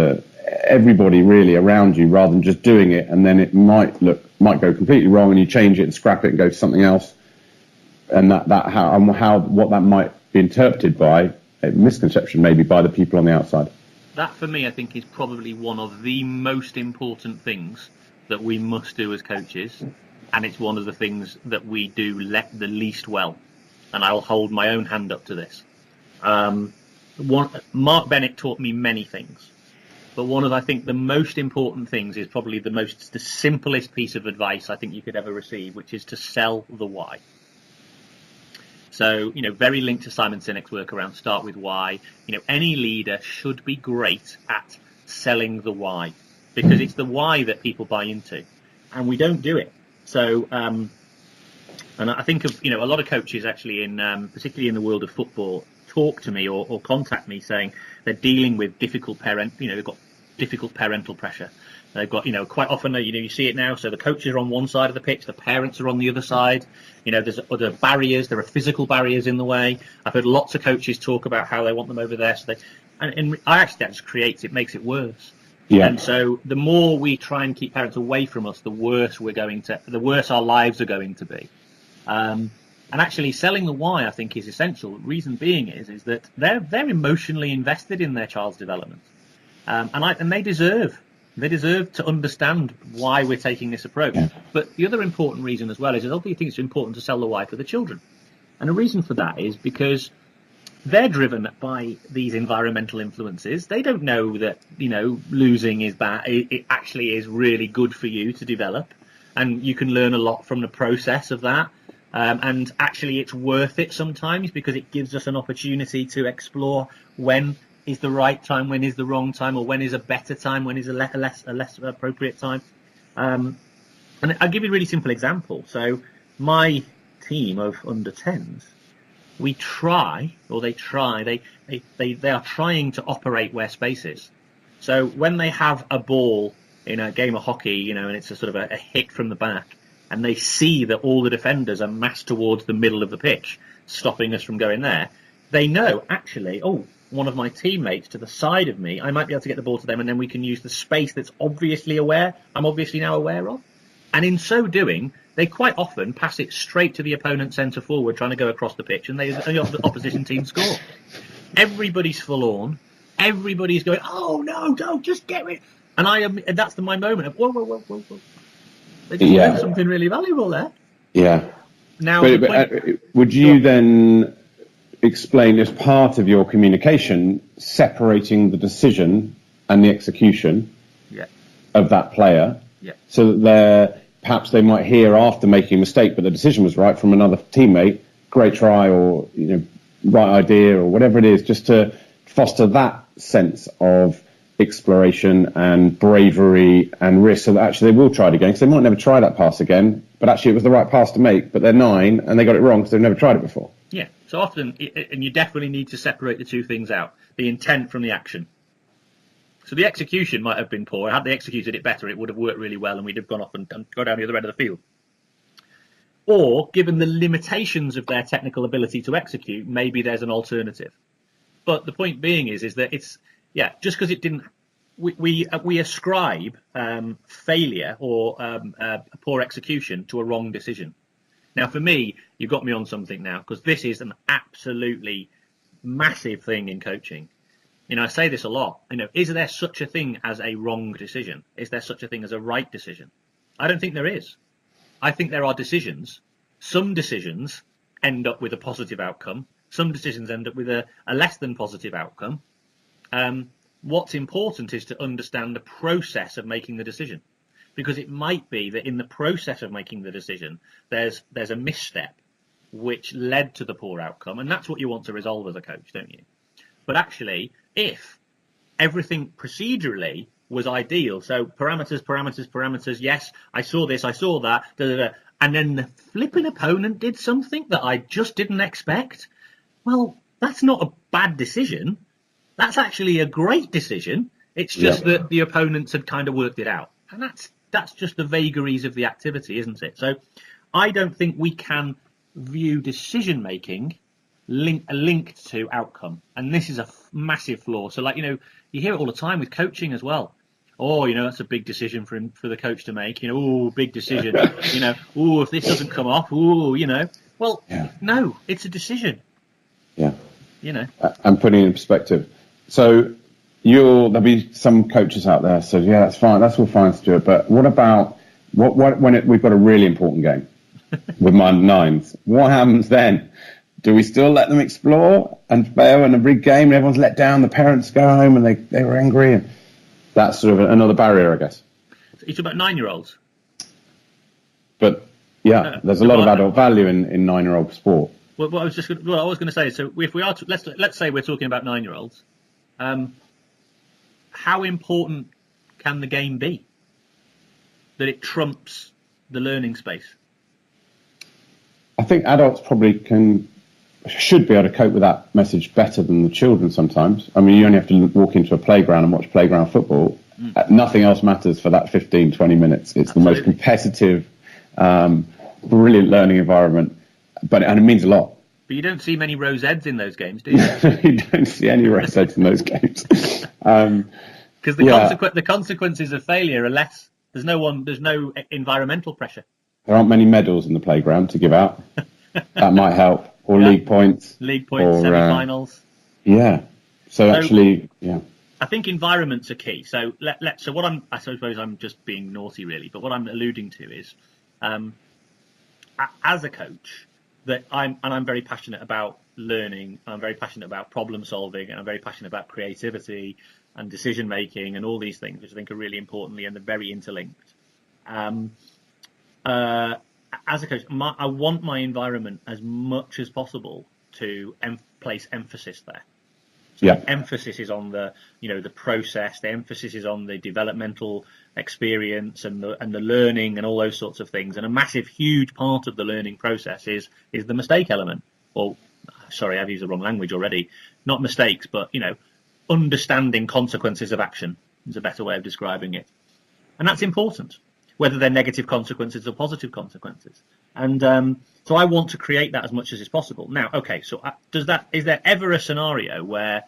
everybody really around you, rather than just doing it and then it might go completely wrong and you change it and scrap it and go to something else, and what that might be interpreted by a misconception maybe by the people on the outside. That for me, I think, is probably one of the most important things that we must do as coaches, and it's one of the things that we do the least well, and I'll hold my own hand up to this. Mark Bennett taught me many things, but one of, I think, the most important things is probably the simplest piece of advice I think you could ever receive, which is to sell the why. So, very linked to Simon Sinek's work around start with why. Any leader should be great at selling the why, because it's the why that people buy into, and we don't do it. So, and I think of, a lot of coaches actually particularly in the world of football, talk to me or contact me saying they're dealing with difficult they've got difficult parental pressure. They've got, quite often, you see it now. So the coaches are on one side of the pitch, the parents are on the other side. There's other barriers. There are physical barriers in the way. I've heard lots of coaches talk about how they want them over there. And I actually, that just makes it worse. Yeah. And so the more we try and keep parents away from us, the worse our lives are going to be. And actually selling the why, I think, is essential. The reason being is that they're emotionally invested in their child's development. And they deserve to understand why we're taking this approach. Yeah. But the other important reason as well is I don't think it's important to sell the why for the children. And the reason for that is because they're driven by these environmental influences. They don't know that, losing is bad. It actually is really good for you to develop. And you can learn a lot from the process of that. And actually it's worth it sometimes, because it gives us an opportunity to explore when is the right time, when is the wrong time, or when is a better time, when is a less appropriate time. And I'll give you a really simple example. So my team of under 10s, they are trying to operate where space is. So when they have a ball in a game of hockey, and it's a sort of a hit from the back, and they see that all the defenders are massed towards the middle of the pitch, stopping us from going there, they know, actually, one of my teammates to the side of me, I might be able to get the ball to them, and then we can use the space I'm obviously now aware of. And in so doing, they quite often pass it straight to the opponent's centre forward trying to go across the pitch, and the opposition team score. Everybody's forlorn. Everybody's going, oh no, don't, just get rid. And that's my moment of, whoa. They just learned something really valuable there. Yeah. Now, would you then explain, as part of your communication, separating the decision and the execution of that player, so that perhaps they might hear after making a mistake, but the decision was right from another teammate, great try, or right idea, or whatever it is, just to foster that sense of exploration and bravery and risk, so that actually they will try it again, because they might never try that pass again, but actually it was the right pass to make, but they're 9 and they got it wrong because they've never tried it before. Yeah, so often, and you definitely need to separate the two things out, the intent from the action. So the execution might have been poor. Had they executed it better, it would have worked really well, and we'd have gone off and go down the other end of the field. Or, given the limitations of their technical ability to execute, maybe there's an alternative. But the point being is that just because it didn't, we ascribe failure or poor execution to a wrong decision. Now, for me, you've got me on something now, because this is an absolutely massive thing in coaching. I say this a lot. Is there such a thing as a wrong decision? Is there such a thing as a right decision? I don't think there is. I think there are decisions. Some decisions end up with a positive outcome. Some decisions end up with a less than positive outcome. What's important is to understand the process of making the decision, because it might be that in the process of making the decision, there's a misstep which led to the poor outcome, and that's what you want to resolve as a coach, don't you? But actually, if everything procedurally was ideal, so parameters, yes, I saw this, I saw that, and then the flipping opponent did something that I just didn't expect, well, that's not a bad decision. That's actually a great decision. It's just that the opponents had kind of worked it out. And that's just the vagaries of the activity, isn't it? So I don't think we can view decision-making linked to outcome. And this is a massive flaw. So, you hear it all the time with coaching as well. Oh, that's a big decision for the coach to make. Big decision. If this doesn't come off, Well, no, it's a decision. Yeah. And putting it in perspective. So there'll be some coaches out there said, yeah, that's fine, that's all fine, Stuart. But what about when we've got a really important game with my nines? What happens then? Do we still let them explore and fail in a big game and everyone's let down? The parents go home and they were angry, and that's sort of another barrier, I guess. It's about 9-year-olds. But there's a lot of adult value in 9-year-old sport. Well, what I was going to say. So if we are, let's say we're talking about 9-year-olds. How important can the game be that it trumps the learning space? I think adults probably should be able to cope with that message better than the children sometimes. I mean, you only have to walk into a playground and watch playground football. Nothing else matters for that 15, 20 minutes. It's the most competitive, brilliant learning environment, and it means a lot. But you don't see many rosettes in those games, do you? You don't see any rosettes in those games. Because the consequences of failure are less. There's no environmental pressure. There aren't many medals in the playground to give out. That might help. Or league points. Semi-finals. So actually, I think environments are key. So I suppose I'm just being naughty really, but what I'm alluding to is, as a coach, that I'm very passionate about learning, I'm very passionate about problem solving, and I'm very passionate about creativity and decision making and all these things, which I think are really importantly and they're very interlinked. As a coach, I want my environment as much as possible to place emphasis there. So the emphasis is on the process. The emphasis is on the developmental experience and the learning and all those sorts of things. And a massive, huge part of the learning process is the mistake element. Or, sorry, I've used the wrong language already. Not mistakes, but understanding consequences of action is a better way of describing it. And that's important, whether they're negative consequences or positive consequences. And so I want to create that as much as is possible. Now, okay, so is there ever a scenario where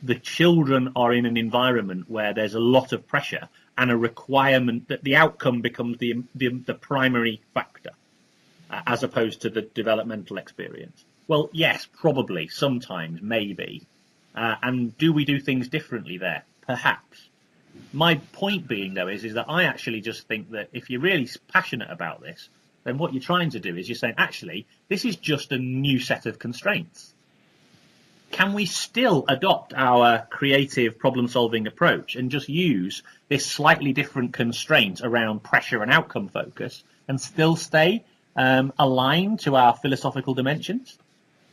the children are in an environment where there's a lot of pressure and a requirement that the outcome becomes the primary factor as opposed to the developmental experience? Well, yes, probably, sometimes, maybe. And do we do things differently there? Perhaps. My point being, though, is that I actually just think that if you're really passionate about this, then what you're trying to do is you're saying, actually, this is just a new set of constraints. Can we still adopt our creative problem-solving approach and just use this slightly different constraint around pressure and outcome focus and still stay aligned to our philosophical dimensions?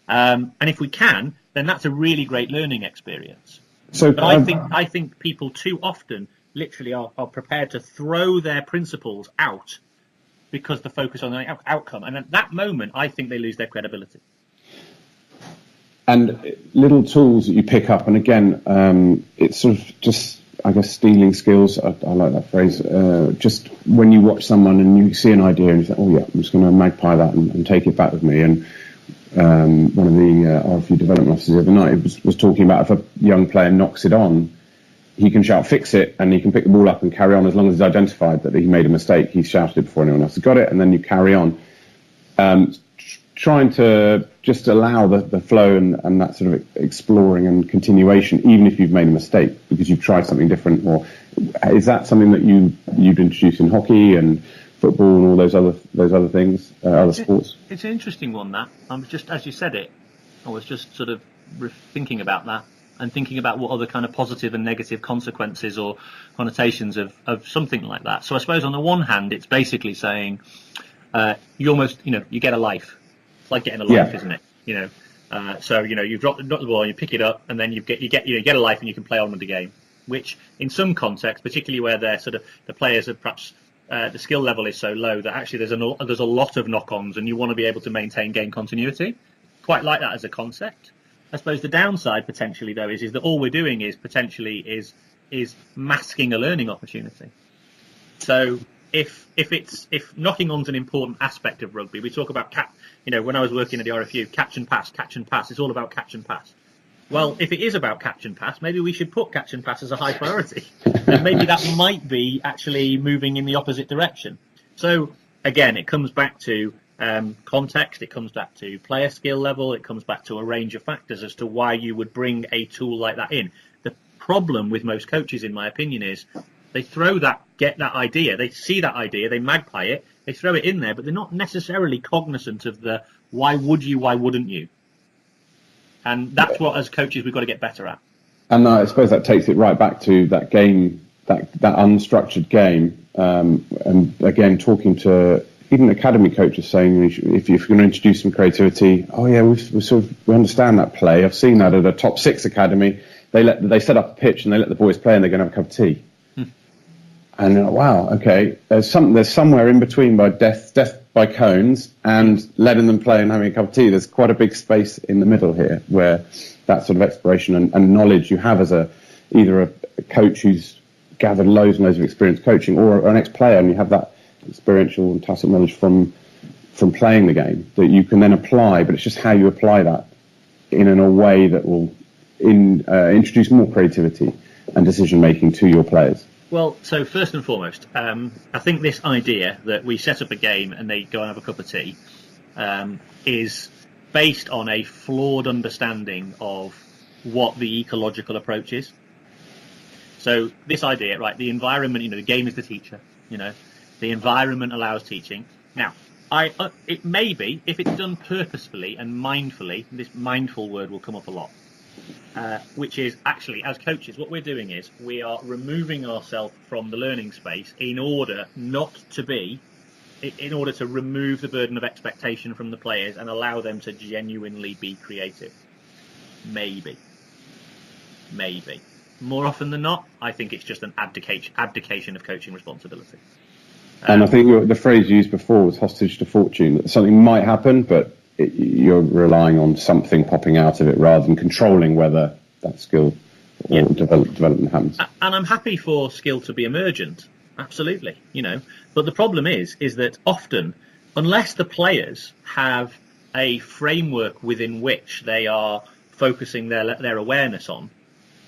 And if we can, then that's a really great learning experience. But I think people too often literally are prepared to throw their principles out because the focus on the outcome. And at that moment, I think they lose their credibility. And little tools that you pick up, and again, it's sort of just, I guess, stealing skills. I like that phrase. Just when you watch someone and you see an idea and you think, oh yeah, I'm just going to magpie that and take it back with me. And one of the RFU development officers the other night was talking about if a young player knocks it on, he can shout, fix it, and he can pick the ball up and carry on as long as he's identified that he made a mistake. He's shouted it before anyone else has got it, and then you carry on. trying to just allow the flow and that sort of exploring and continuation, even if you've made a mistake because you've tried something different. Or is that something that you'd introduce in hockey and football and all those other things, other sports? It's an interesting one, that. I'm just, as you said it, I was just sort of thinking about that and thinking about what other kind of positive and negative consequences or connotations of something like that. So I suppose on the one hand, it's basically saying you almost, you get a life. It's like getting a life, isn't it? So you drop the ball, you pick it up, and then you get a life, and you can play on with the game. Which, in some contexts, particularly where they're sort of the players are perhaps the skill level is so low that actually there's a lot of knock-ons, and you want to be able to maintain game continuity. Quite like that as a concept. I suppose the downside potentially though is that all we're doing is potentially is masking a learning opportunity. So if knocking on's an important aspect of rugby, we talk about when I was working at the RFU, catch and pass. It's all about catch and pass. Well, if it is about catch and pass, maybe we should put catch and pass as a high priority. And maybe that might be actually moving in the opposite direction. So again, it comes back to context, it comes back to player skill level, it comes back to a range of factors as to why you would bring a tool like that in. The problem with most coaches, in my opinion, is they get that idea, they see that idea, they magpie it, they throw it in there, but they're not necessarily cognizant of the why wouldn't you? And that's what, as coaches, we've got to get better at. And I suppose that takes it right back to that game, that unstructured game. And again, talking to even academy coaches saying, if you're going to introduce some creativity, we understand that play. I've seen that at a top 6 academy. They set up a pitch and they let the boys play and they're going to have a cup of tea. And you're like, wow, okay. There's somewhere in between by death by cones and letting them play and having a cup of tea. There's quite a big space in the middle here where that sort of exploration and knowledge you have as either a coach who's gathered loads and loads of experience coaching, or an ex-player, and you have that experiential and tacit knowledge from playing the game that you can then apply. But it's just how you apply that in a way that will introduce more creativity and decision making to your players. Well, so first and foremost, I think this idea that we set up a game and they go and have a cup of tea is based on a flawed understanding of what the ecological approach is. So this idea, right, the environment, the game is the teacher, the environment allows teaching. Now, it may be, if it's done purposefully and mindfully, this mindful word will come up a lot. Which is actually, as coaches, what we're doing is we are removing ourselves from the learning space in order to remove the burden of expectation from the players and allow them to genuinely be creative. Maybe. More often than not, I think it's just an abdication of coaching responsibility. And I think the phrase used before was hostage to fortune. That something might happen, but you're relying on something popping out of it rather than controlling whether that skill or development happens. And I'm happy for skill to be emergent, absolutely, But the problem is that often, unless the players have a framework within which they are focusing their awareness on,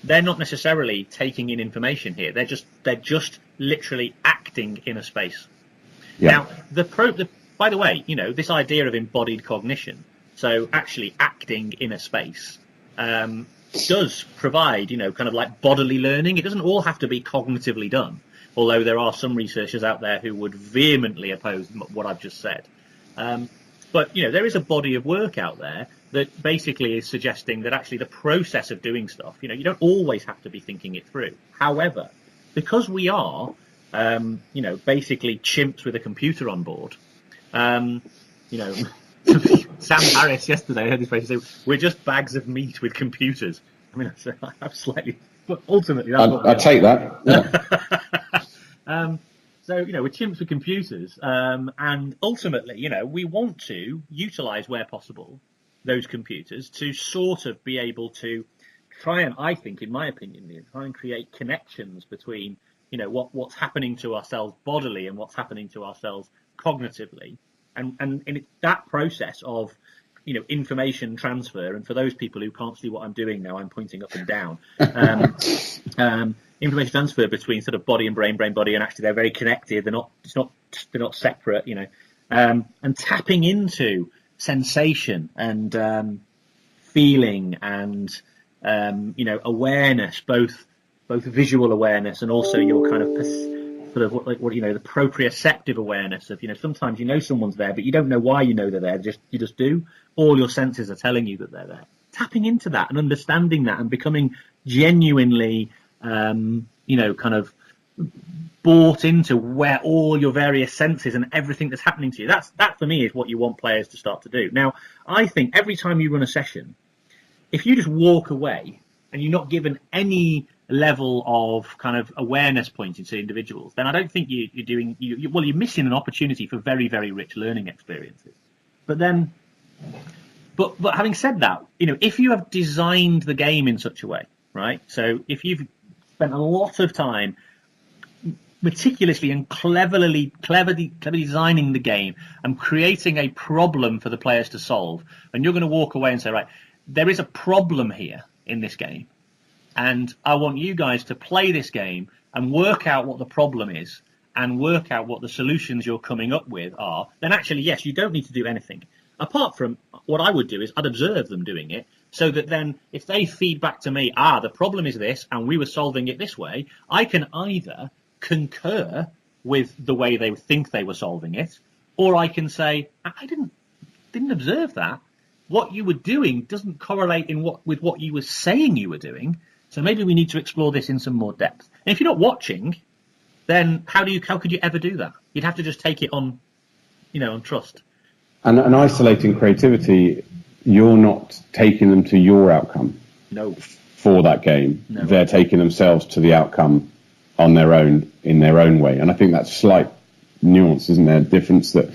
they're not necessarily taking in information here. They're just literally acting in a space. Yeah. Now, by the way, this idea of embodied cognition, so actually acting in a space, does provide, kind of like bodily learning. It doesn't all have to be cognitively done, although there are some researchers out there who would vehemently oppose what I've just said. But, there is a body of work out there that basically is suggesting that actually the process of doing stuff, you don't always have to be thinking it through. However, because we are, basically chimps with a computer on board, Sam Harris yesterday, I heard this phrase say, we're just bags of meat with computers. I mean, I'm slightly, but ultimately that's what I take that. Yeah. So, we're chimps with computers, and ultimately, we want to utilise where possible those computers to sort of be able to try and, I think, in my opinion, try and create connections between, what's happening to ourselves bodily and what's happening to ourselves cognitively. And in that process of, information transfer, and for those people who can't see what I'm doing now, I'm pointing up and down, information transfer between sort of body and brain, body, and actually they're very connected. They're not separate, and tapping into sensation and feeling and awareness, both visual awareness and also your kind of sort of the proprioceptive awareness of, sometimes someone's there, but you don't know why they're there. You just do. All your senses are telling you that they're there. Tapping into that and understanding that and becoming genuinely, kind of bought into where all your various senses and everything that's happening to you. That for me is what you want players to start to do. Now, I think every time you run a session, if you just walk away and you're not given any level of kind of awareness pointing to individuals, then I don't think you're missing an opportunity for very, very rich learning experiences. But having said that, if you have designed the game in such a way, right? So if you've spent a lot of time meticulously and cleverly designing the game and creating a problem for the players to solve, and you're going to walk away and say, right, there is a problem here in this game, and I want you guys to play this game and work out what the problem is and work out what the solutions you're coming up with are, then actually, yes, you don't need to do anything. Apart from what I would do is I'd observe them doing it, so that then if they feed back to me, the problem is this and we were solving it this way, I can either concur with the way they think they were solving it, or I can say, I didn't observe that. What you were doing doesn't correlate with what you were saying you were doing, so maybe we need to explore this in some more depth. And if you're not watching, then how could you ever do that? You'd have to just take it on, on trust. And isolating creativity, you're not taking them to your outcome. No. For that game. No. They're taking themselves to the outcome on their own, in their own way. And I think that's slight nuance, isn't there? Difference that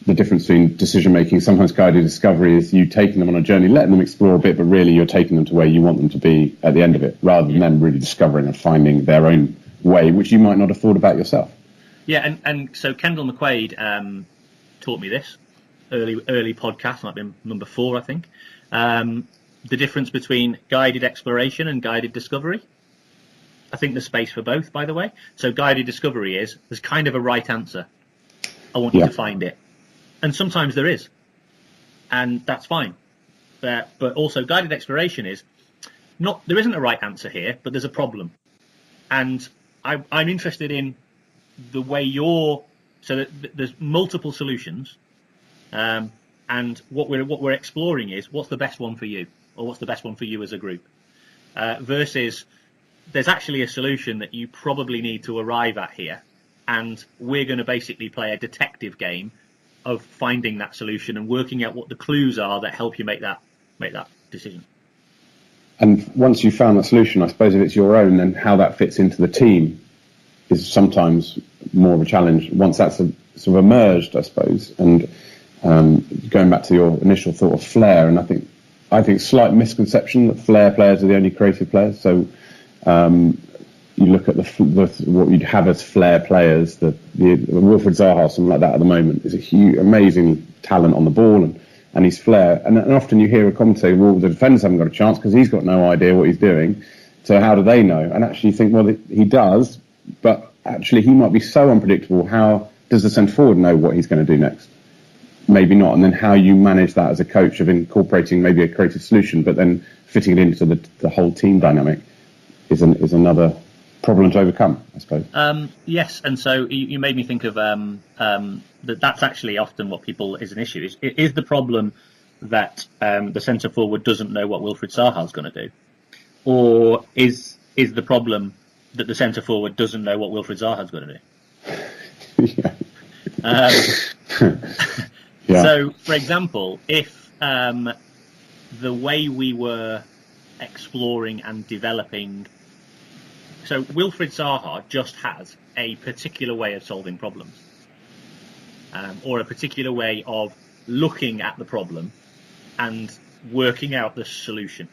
the difference between decision making, sometimes guided discovery, is you taking them on a journey, letting them explore a bit, but really you're taking them to where you want them to be at the end of it, rather than them really discovering and finding their own way, which you might not have thought about yourself. Yeah, and so Kendall McQuaid taught me this early podcast, might be number 4, I think. The difference between guided exploration and guided discovery. I think there's space for both, by the way. So guided discovery is, there's kind of a right answer. I want you to find it. And sometimes there is. And that's fine. But also guided exploration is, there isn't a right answer here, but there's a problem. And I'm interested in the way so there's multiple solutions. And what we're exploring is, what's the best one for you? Or what's the best one for you as a group? Versus, there's actually a solution that you probably need to arrive at here, and we're going to basically play a detective game of finding that solution and working out what the clues are that help you make that decision. And once you've found that solution, I suppose if it's your own, then how that fits into the team is sometimes more of a challenge. Once that's sort of emerged, I suppose, and going back to your initial thought of flair, and I think slight misconception that flair players are the only creative players. So you look at what you'd have as flair players, the Wilfried Zaha, something like that at the moment, is a huge, amazing talent on the ball and his flair. And often you hear a commentator, well, the defenders haven't got a chance because he's got no idea what he's doing. So how do they know? And actually you think, well, he does, but actually he might be so unpredictable. How does the centre forward know what he's going to do next? Maybe not. And then how you manage that as a coach of incorporating maybe a creative solution, but then fitting it into the whole team dynamic is another problem to overcome, I suppose. Yes, and so you made me think of that's actually often what people is an issue. Is the problem that the centre forward doesn't know what Wilfried Zaha is going to do, or is the problem that the centre forward doesn't know what Wilfried Zaha is going to do? Yeah. So, for example, if the way we were exploring and developing, so Wilfried Zaha just has a particular way of solving problems, or a particular way of looking at the problem and working out the solution.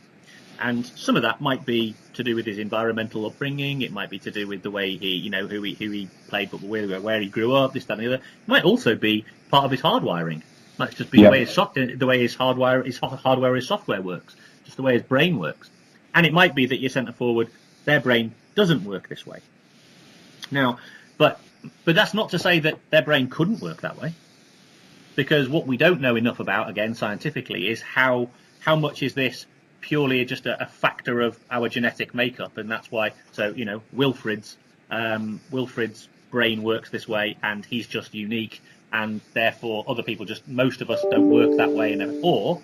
And some of that might be to do with his environmental upbringing. It might be to do with the way he, who he played football with, where he grew up, this, that, and the other. It might also be part of his hardwiring. It might just be the way his hardware, his software works, just the way his brain works. And it might be that your centre forward, their brain doesn't work this way. Now, but But that's not to say that their brain couldn't work that way, because what we don't know enough about, again, scientifically, is how much is this purely just a factor of our genetic makeup, and that's why. So Wilfred's brain works this way, and he's just unique, and therefore other people most of us don't work that way. Or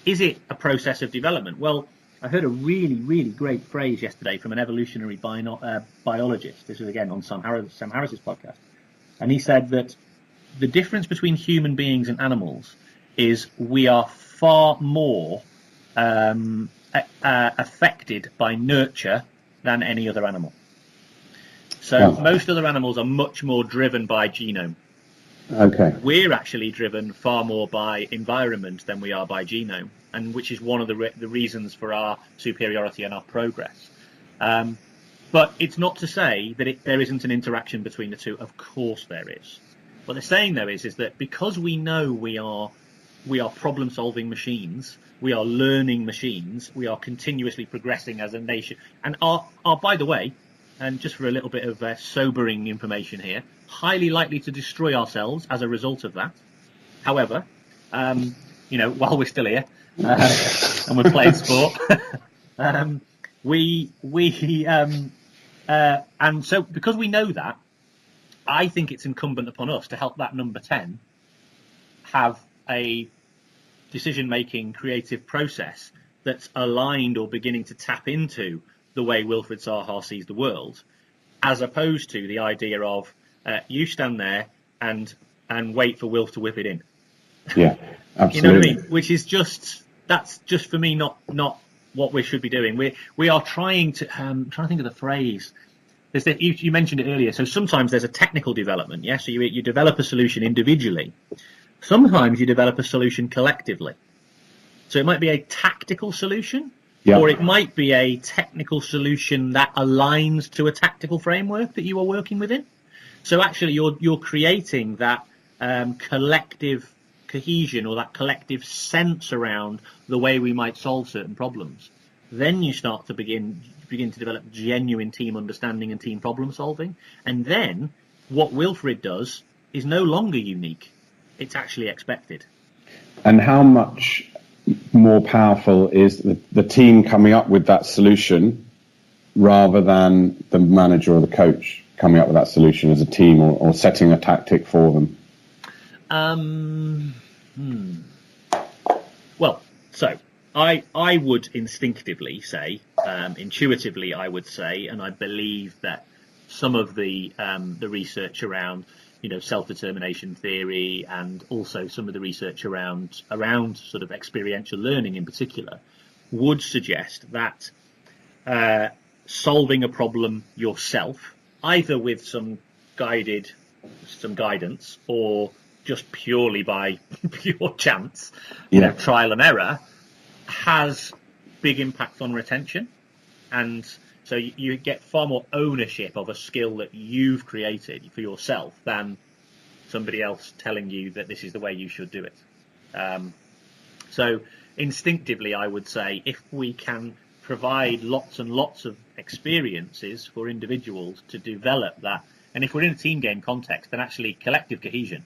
is it a process of development? Well, I heard a really, really great phrase yesterday from an evolutionary biologist. This was again on Sam Harris's podcast, and he said that the difference between human beings and animals is we are far more affected by nurture than any other animal. So most other animals are much more driven by genome. Okay. We're actually driven far more by environment than we are by genome, and which is one of the reasons for our superiority and our progress. But it's not to say that there isn't an interaction between the two. Of course there is. What they're saying, though, is that because we know we are problem-solving machines, we are learning machines, we are continuously progressing as a nation, and are by the way, and just for a little bit of sobering information here, highly likely to destroy ourselves as a result of that. However, while we're still here and we're playing sport, and so because we know that, I think it's incumbent upon us to help that number 10 have a decision-making creative process that's aligned or beginning to tap into the way Wilfred Zaha sees the world, as opposed to the idea of you stand there and wait for Wilf to whip it in. Yeah, absolutely. You know what I mean? Which is that's just for me not what we should be doing. We are trying to trying to think of the phrase. You mentioned it earlier. So sometimes there's a technical development. Yeah, so you develop a solution individually. Sometimes you develop a solution collectively. So it might be a tactical solution. Yeah. Or it might be a technical solution that aligns to a tactical framework that you are working within. So actually, you're creating that collective cohesion or that collective sense around the way we might solve certain problems. Then you start to begin to develop genuine team understanding and team problem solving. And then what Wilfred does is no longer unique; it's actually expected. And how much more powerful is the team coming up with that solution rather than the manager or the coach coming up with that solution as a team or setting a tactic for them? Well, so I would instinctively say, intuitively I would say, and I believe that some of the research around self-determination theory, and also some of the research around sort of experiential learning in particular, would suggest that solving a problem yourself, either with some guidance or just purely by pure chance, trial and error, has big impacts on retention. And so you get far more ownership of a skill that you've created for yourself than somebody else telling you that this is the way you should do it. So instinctively, I would say if we can provide lots and lots of experiences for individuals to develop that, and if we're in a team game context, then actually collective cohesion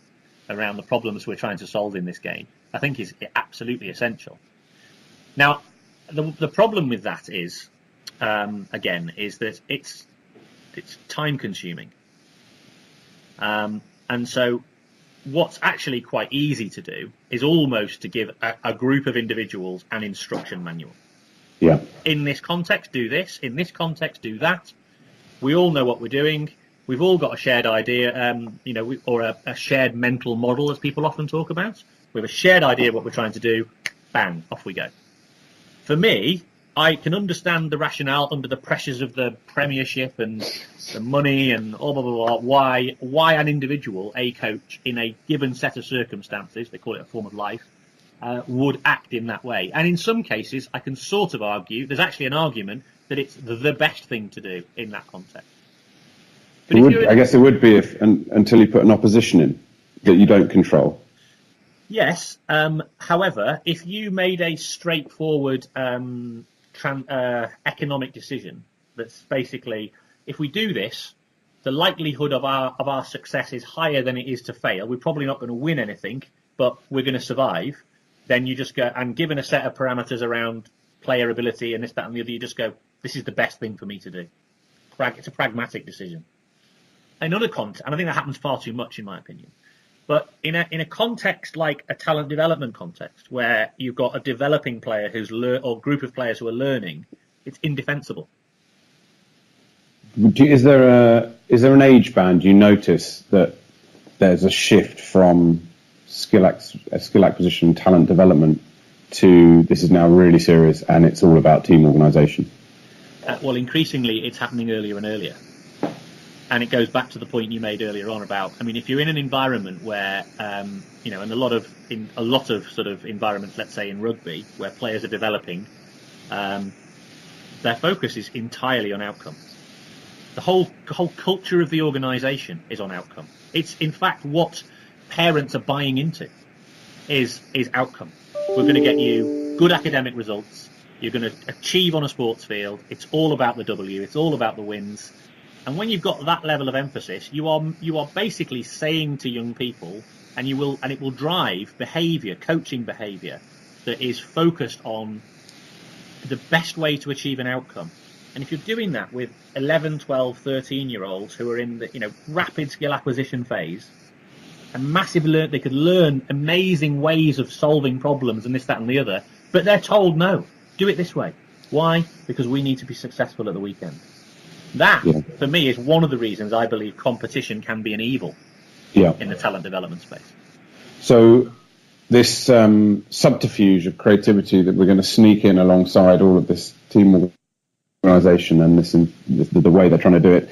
around the problems we're trying to solve in this game, I think is absolutely essential. Now, the problem with that is, again, is that it's time consuming. And so what's actually quite easy to do is almost to give a group of individuals an instruction manual. Yeah. In this context, do this. In this context, do that. We all know what we're doing. We've all got a shared idea, or a shared mental model, as people often talk about. We have a shared idea of what we're trying to do. Bang, off we go. For me, I can understand the rationale under the pressures of the Premiership and the money and all blah, blah, blah, why an individual, a coach, in a given set of circumstances, they call it a form of life, would act in that way. And in some cases, I can sort of argue, there's actually an argument that it's the best thing to do in that context. But I guess it would be until you put an opposition in that you don't control. Yes. However, if you made a straightforward economic decision that's basically, if we do this, the likelihood of our success is higher than it is to fail. We're probably not going to win anything, but we're going to survive. Then you just go, and given a set of parameters around player ability and this, that, and the other, you just go, this is the best thing for me to do. It's a pragmatic decision. In other contexts, and I think that happens far too much in my opinion, but in a context like a talent development context where you've got a developing player or group of players who are learning, it's indefensible. Is there an age band you notice that there's a shift from skill acquisition, talent development to this is now really serious and it's all about team organisation? Well, increasingly it's happening earlier and earlier. And it goes back to the point you made earlier on about, I mean, if you're in an environment where, and a lot of sort of environments, let's say in rugby, where players are developing, their focus is entirely on outcome. The whole culture of the organisation is on outcome. It's in fact what parents are buying into is outcome. We're going to get you good academic results. You're going to achieve on a sports field. It's all about the W. It's all about the wins. And when you've got that level of emphasis, you are basically saying to young people, and it will drive behaviour, coaching behaviour, that is focused on the best way to achieve an outcome. And if you're doing that with 11, 12, 13-year-olds who are in the rapid skill acquisition phase, and they could learn amazing ways of solving problems and this, that, and the other, but they're told no, do it this way. Why? Because we need to be successful at the weekend. That, for me, is one of the reasons I believe competition can be an evil in the talent development space. So this subterfuge of creativity that we're going to sneak in alongside all of this team organisation and the way they're trying to do it,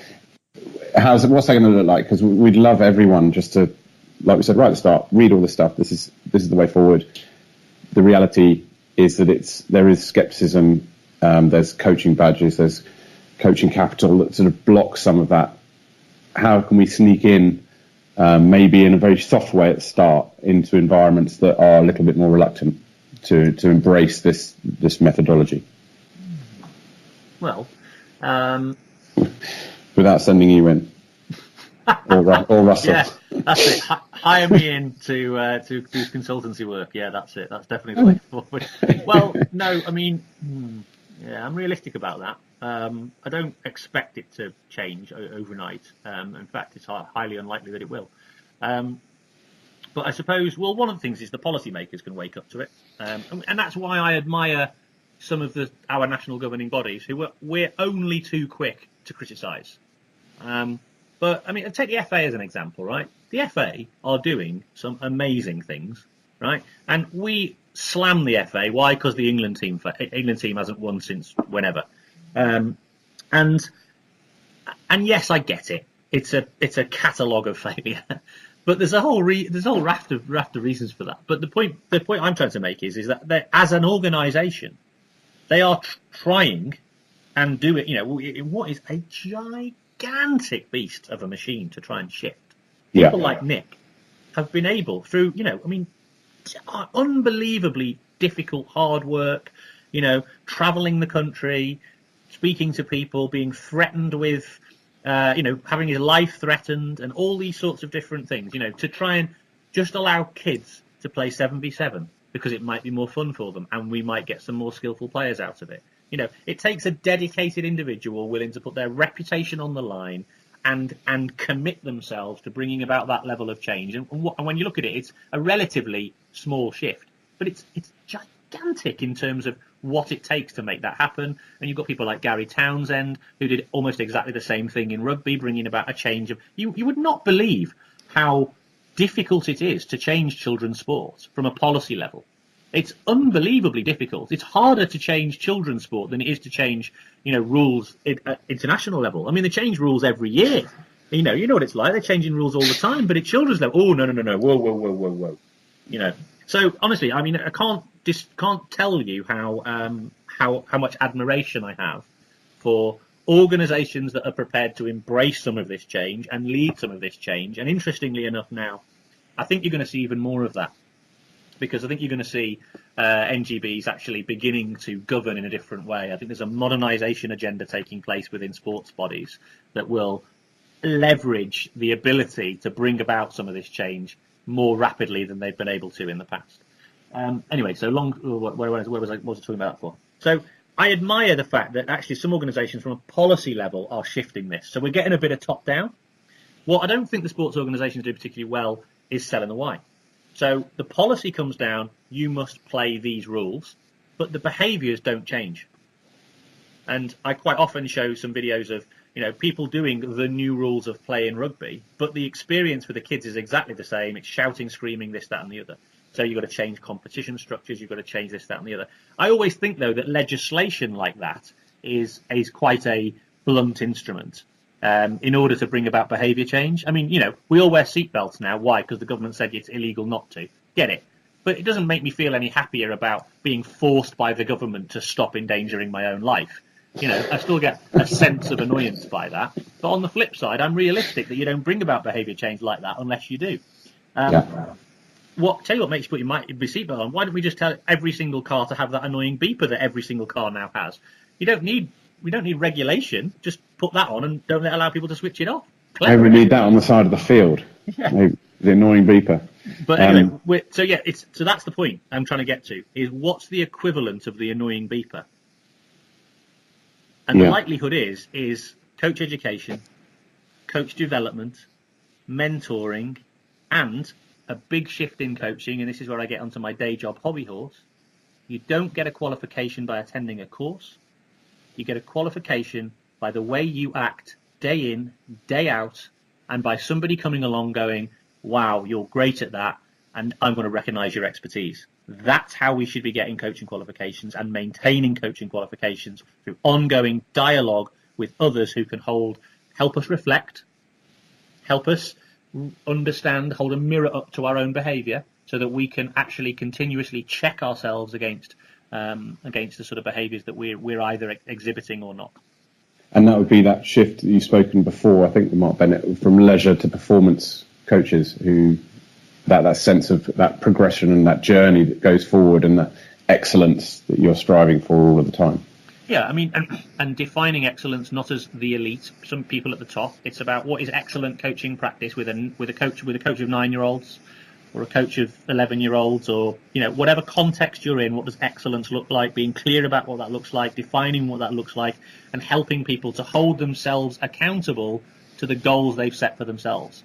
what's that going to look like? Because we'd love everyone just to, like we said right at the start, read all this stuff. This is the way forward. The reality is that there is scepticism. There's coaching badges. There's coaching capital that sort of blocks some of that. How can we sneak in, maybe in a very soft way at the start, into environments that are a little bit more reluctant to embrace this methodology? Well, without sending you in, or Russell. Yeah, that's it. Hire me in to do consultancy work. Yeah, that's it. That's definitely the way forward. Well, no, I mean, I'm realistic about that. I don't expect it to change overnight. In fact, it's highly unlikely that it will. But I suppose, one of the things is the policymakers can wake up to it. And that's why I admire some of our national governing bodies we're only too quick to criticise. But, I mean, take the FA as an example, right? The FA are doing some amazing things, right? And we slam the FA. Why? Because the England team hasn't won since whenever. And yes, I get it. It's a catalogue of failure, but there's a whole raft of reasons for that. But the point I'm trying to make is that as an organisation, they are trying and do it. What is a gigantic beast of a machine to try and shift. People like Nick have been able through, unbelievably difficult, hard work, travelling the country, speaking to people, being threatened with, having his life threatened and all these sorts of different things, to try and just allow kids to play 7v7 because it might be more fun for them and we might get some more skillful players out of it. It takes a dedicated individual willing to put their reputation on the line and commit themselves to bringing about that level of change. And when you look at it, it's a relatively small shift, but it's gigantic in terms of what it takes to make that happen. And you've got people like Gary Townsend, who did almost exactly the same thing in rugby, bringing about a change of... You would not believe how difficult it is to change children's sports from a policy level. It's unbelievably difficult. It's harder to change children's sport than it is to change, rules at international level. I mean, they change rules every year. You know what it's like. They're changing rules all the time. But at children's level, oh, no, whoa. So honestly, I mean, I can't tell you how much admiration I have for organisations that are prepared to embrace some of this change and lead some of this change. And interestingly enough, now I think you're going to see even more of that. Because I think you're going to see NGBs actually beginning to govern in a different way. I think there's a modernisation agenda taking place within sports bodies that will leverage the ability to bring about some of this change more rapidly than they've been able to in the past. Anyway, so where was I talking about that for? So I admire the fact that actually some organisations from a policy level are shifting this. So we're getting a bit of top down. What I don't think the sports organisations do particularly well is selling the why. So the policy comes down, you must play these rules, but the behaviours don't change. And I quite often show some videos of, people doing the new rules of play in rugby, but the experience for the kids is exactly the same. It's shouting, screaming, this, that and the other. So you've got to change competition structures, you've got to change this, that and the other. I always think, though, that legislation like that is quite a blunt instrument in order to bring about behaviour change. I mean, we all wear seatbelts now. Why? Because the government said it's illegal not to. Get it. But it doesn't make me feel any happier about being forced by the government to stop endangering my own life. I still get a sense of annoyance by that. But on the flip side, I'm realistic that you don't bring about behaviour change like that unless you do. Tell you what makes you put your seatbelt on. Why don't we just tell every single car to have that annoying beeper that every single car now has? We don't need regulation. Just put that on and don't allow people to switch it off. Clever. Maybe we need that on the side of the field. Yeah. Maybe the annoying beeper. But anyway, so that's the point I'm trying to get to, is what's the equivalent of the annoying beeper? And the likelihood is coach education, coach development, mentoring, and a big shift in coaching, and this is where I get onto my day job hobby horse. You don't get a qualification by attending a course. You get a qualification by the way you act day in, day out, and by somebody coming along going, wow, you're great at that, and I'm going to recognise your expertise. That's how we should be getting coaching qualifications and maintaining coaching qualifications, through ongoing dialogue with others who can help us reflect, help us understand, hold a mirror up to our own behaviour, so that we can actually continuously check ourselves against the sort of behaviours that we're either exhibiting or not. And that would be that shift that you've spoken before, I think, with Mark Bennett, from leisure to performance coaches, who that sense of that progression and that journey that goes forward, and that excellence that you're striving for all of the time. Yeah, I mean, and defining excellence not as the elite, some people at the top. It's about what is excellent coaching practice with a coach of 9-year-olds, or a coach of 11-year-olds, or whatever context you're in. What does excellence look like? Being clear about what that looks like, defining what that looks like, and helping people to hold themselves accountable to the goals they've set for themselves.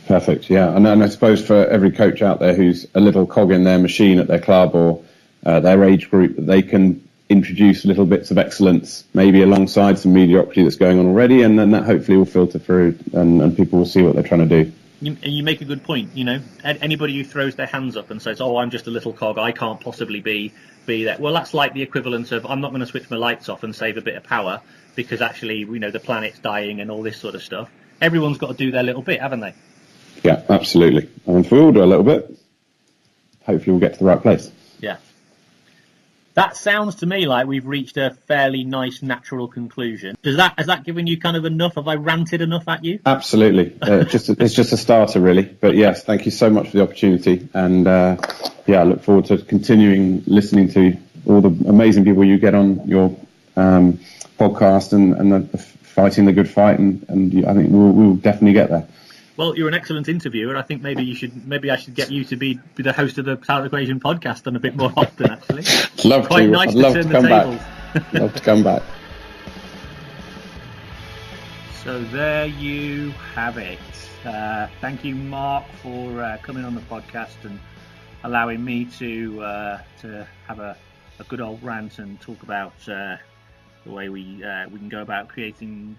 Perfect, yeah. And I suppose for every coach out there who's a little cog in their machine at their club or their age group, that they can introduce little bits of excellence, maybe alongside some mediocrity that's going on already, and then that hopefully will filter through, and people will see what they're trying to do. You make a good point. Anybody who throws their hands up and says, "Oh, I'm just a little cog, I can't possibly be that." Well, that's like the equivalent of, "I'm not going to switch my lights off and save a bit of power because actually, the planet's dying," and all this sort of stuff. Everyone's got to do their little bit, haven't they? Yeah, absolutely. And if we all do a little bit, hopefully we'll get to the right place. Yeah. That sounds to me like we've reached a fairly nice, natural conclusion. Has that given you kind of enough? Have I ranted enough at you? Absolutely. It's just a starter, really. But yes, thank you so much for the opportunity. And I look forward to continuing listening to all the amazing people you get on your podcast and the fighting the good fight. And I think we'll definitely get there. Well, you're an excellent interviewer. I think maybe I should get you to be the host of the Talent Equation podcast on a bit more often. Actually, I'd love to come back. Love to come back. So there you have it. Thank you, Mark, for coming on the podcast and allowing me to have a good old rant and talk about the way we can go about creating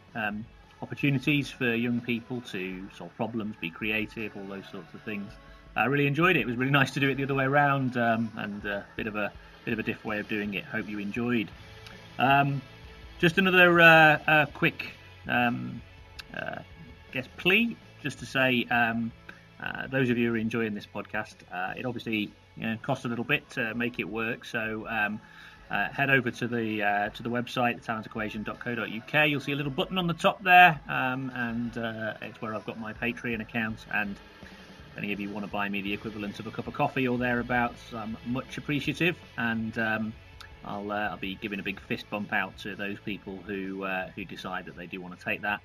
opportunities for young people to solve problems, be creative, all those sorts of things. I really enjoyed it. It was really nice to do it the other way around, and a bit of a different way of doing it. Hope you enjoyed. Just another quick plea, just to say, those of you who are enjoying this podcast, it obviously costs a little bit to make it work. So head over to the website, talentequation.co.uk. You'll see a little button on the top there, and it's where I've got my Patreon account. And if any of you want to buy me the equivalent of a cup of coffee or thereabouts, I'm much appreciative. And I'll be giving a big fist bump out to those people who decide that they do want to take that.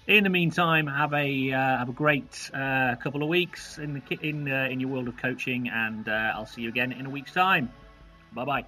In the meantime, have a great couple of weeks in your world of coaching, and I'll see you again in a week's time. Bye bye.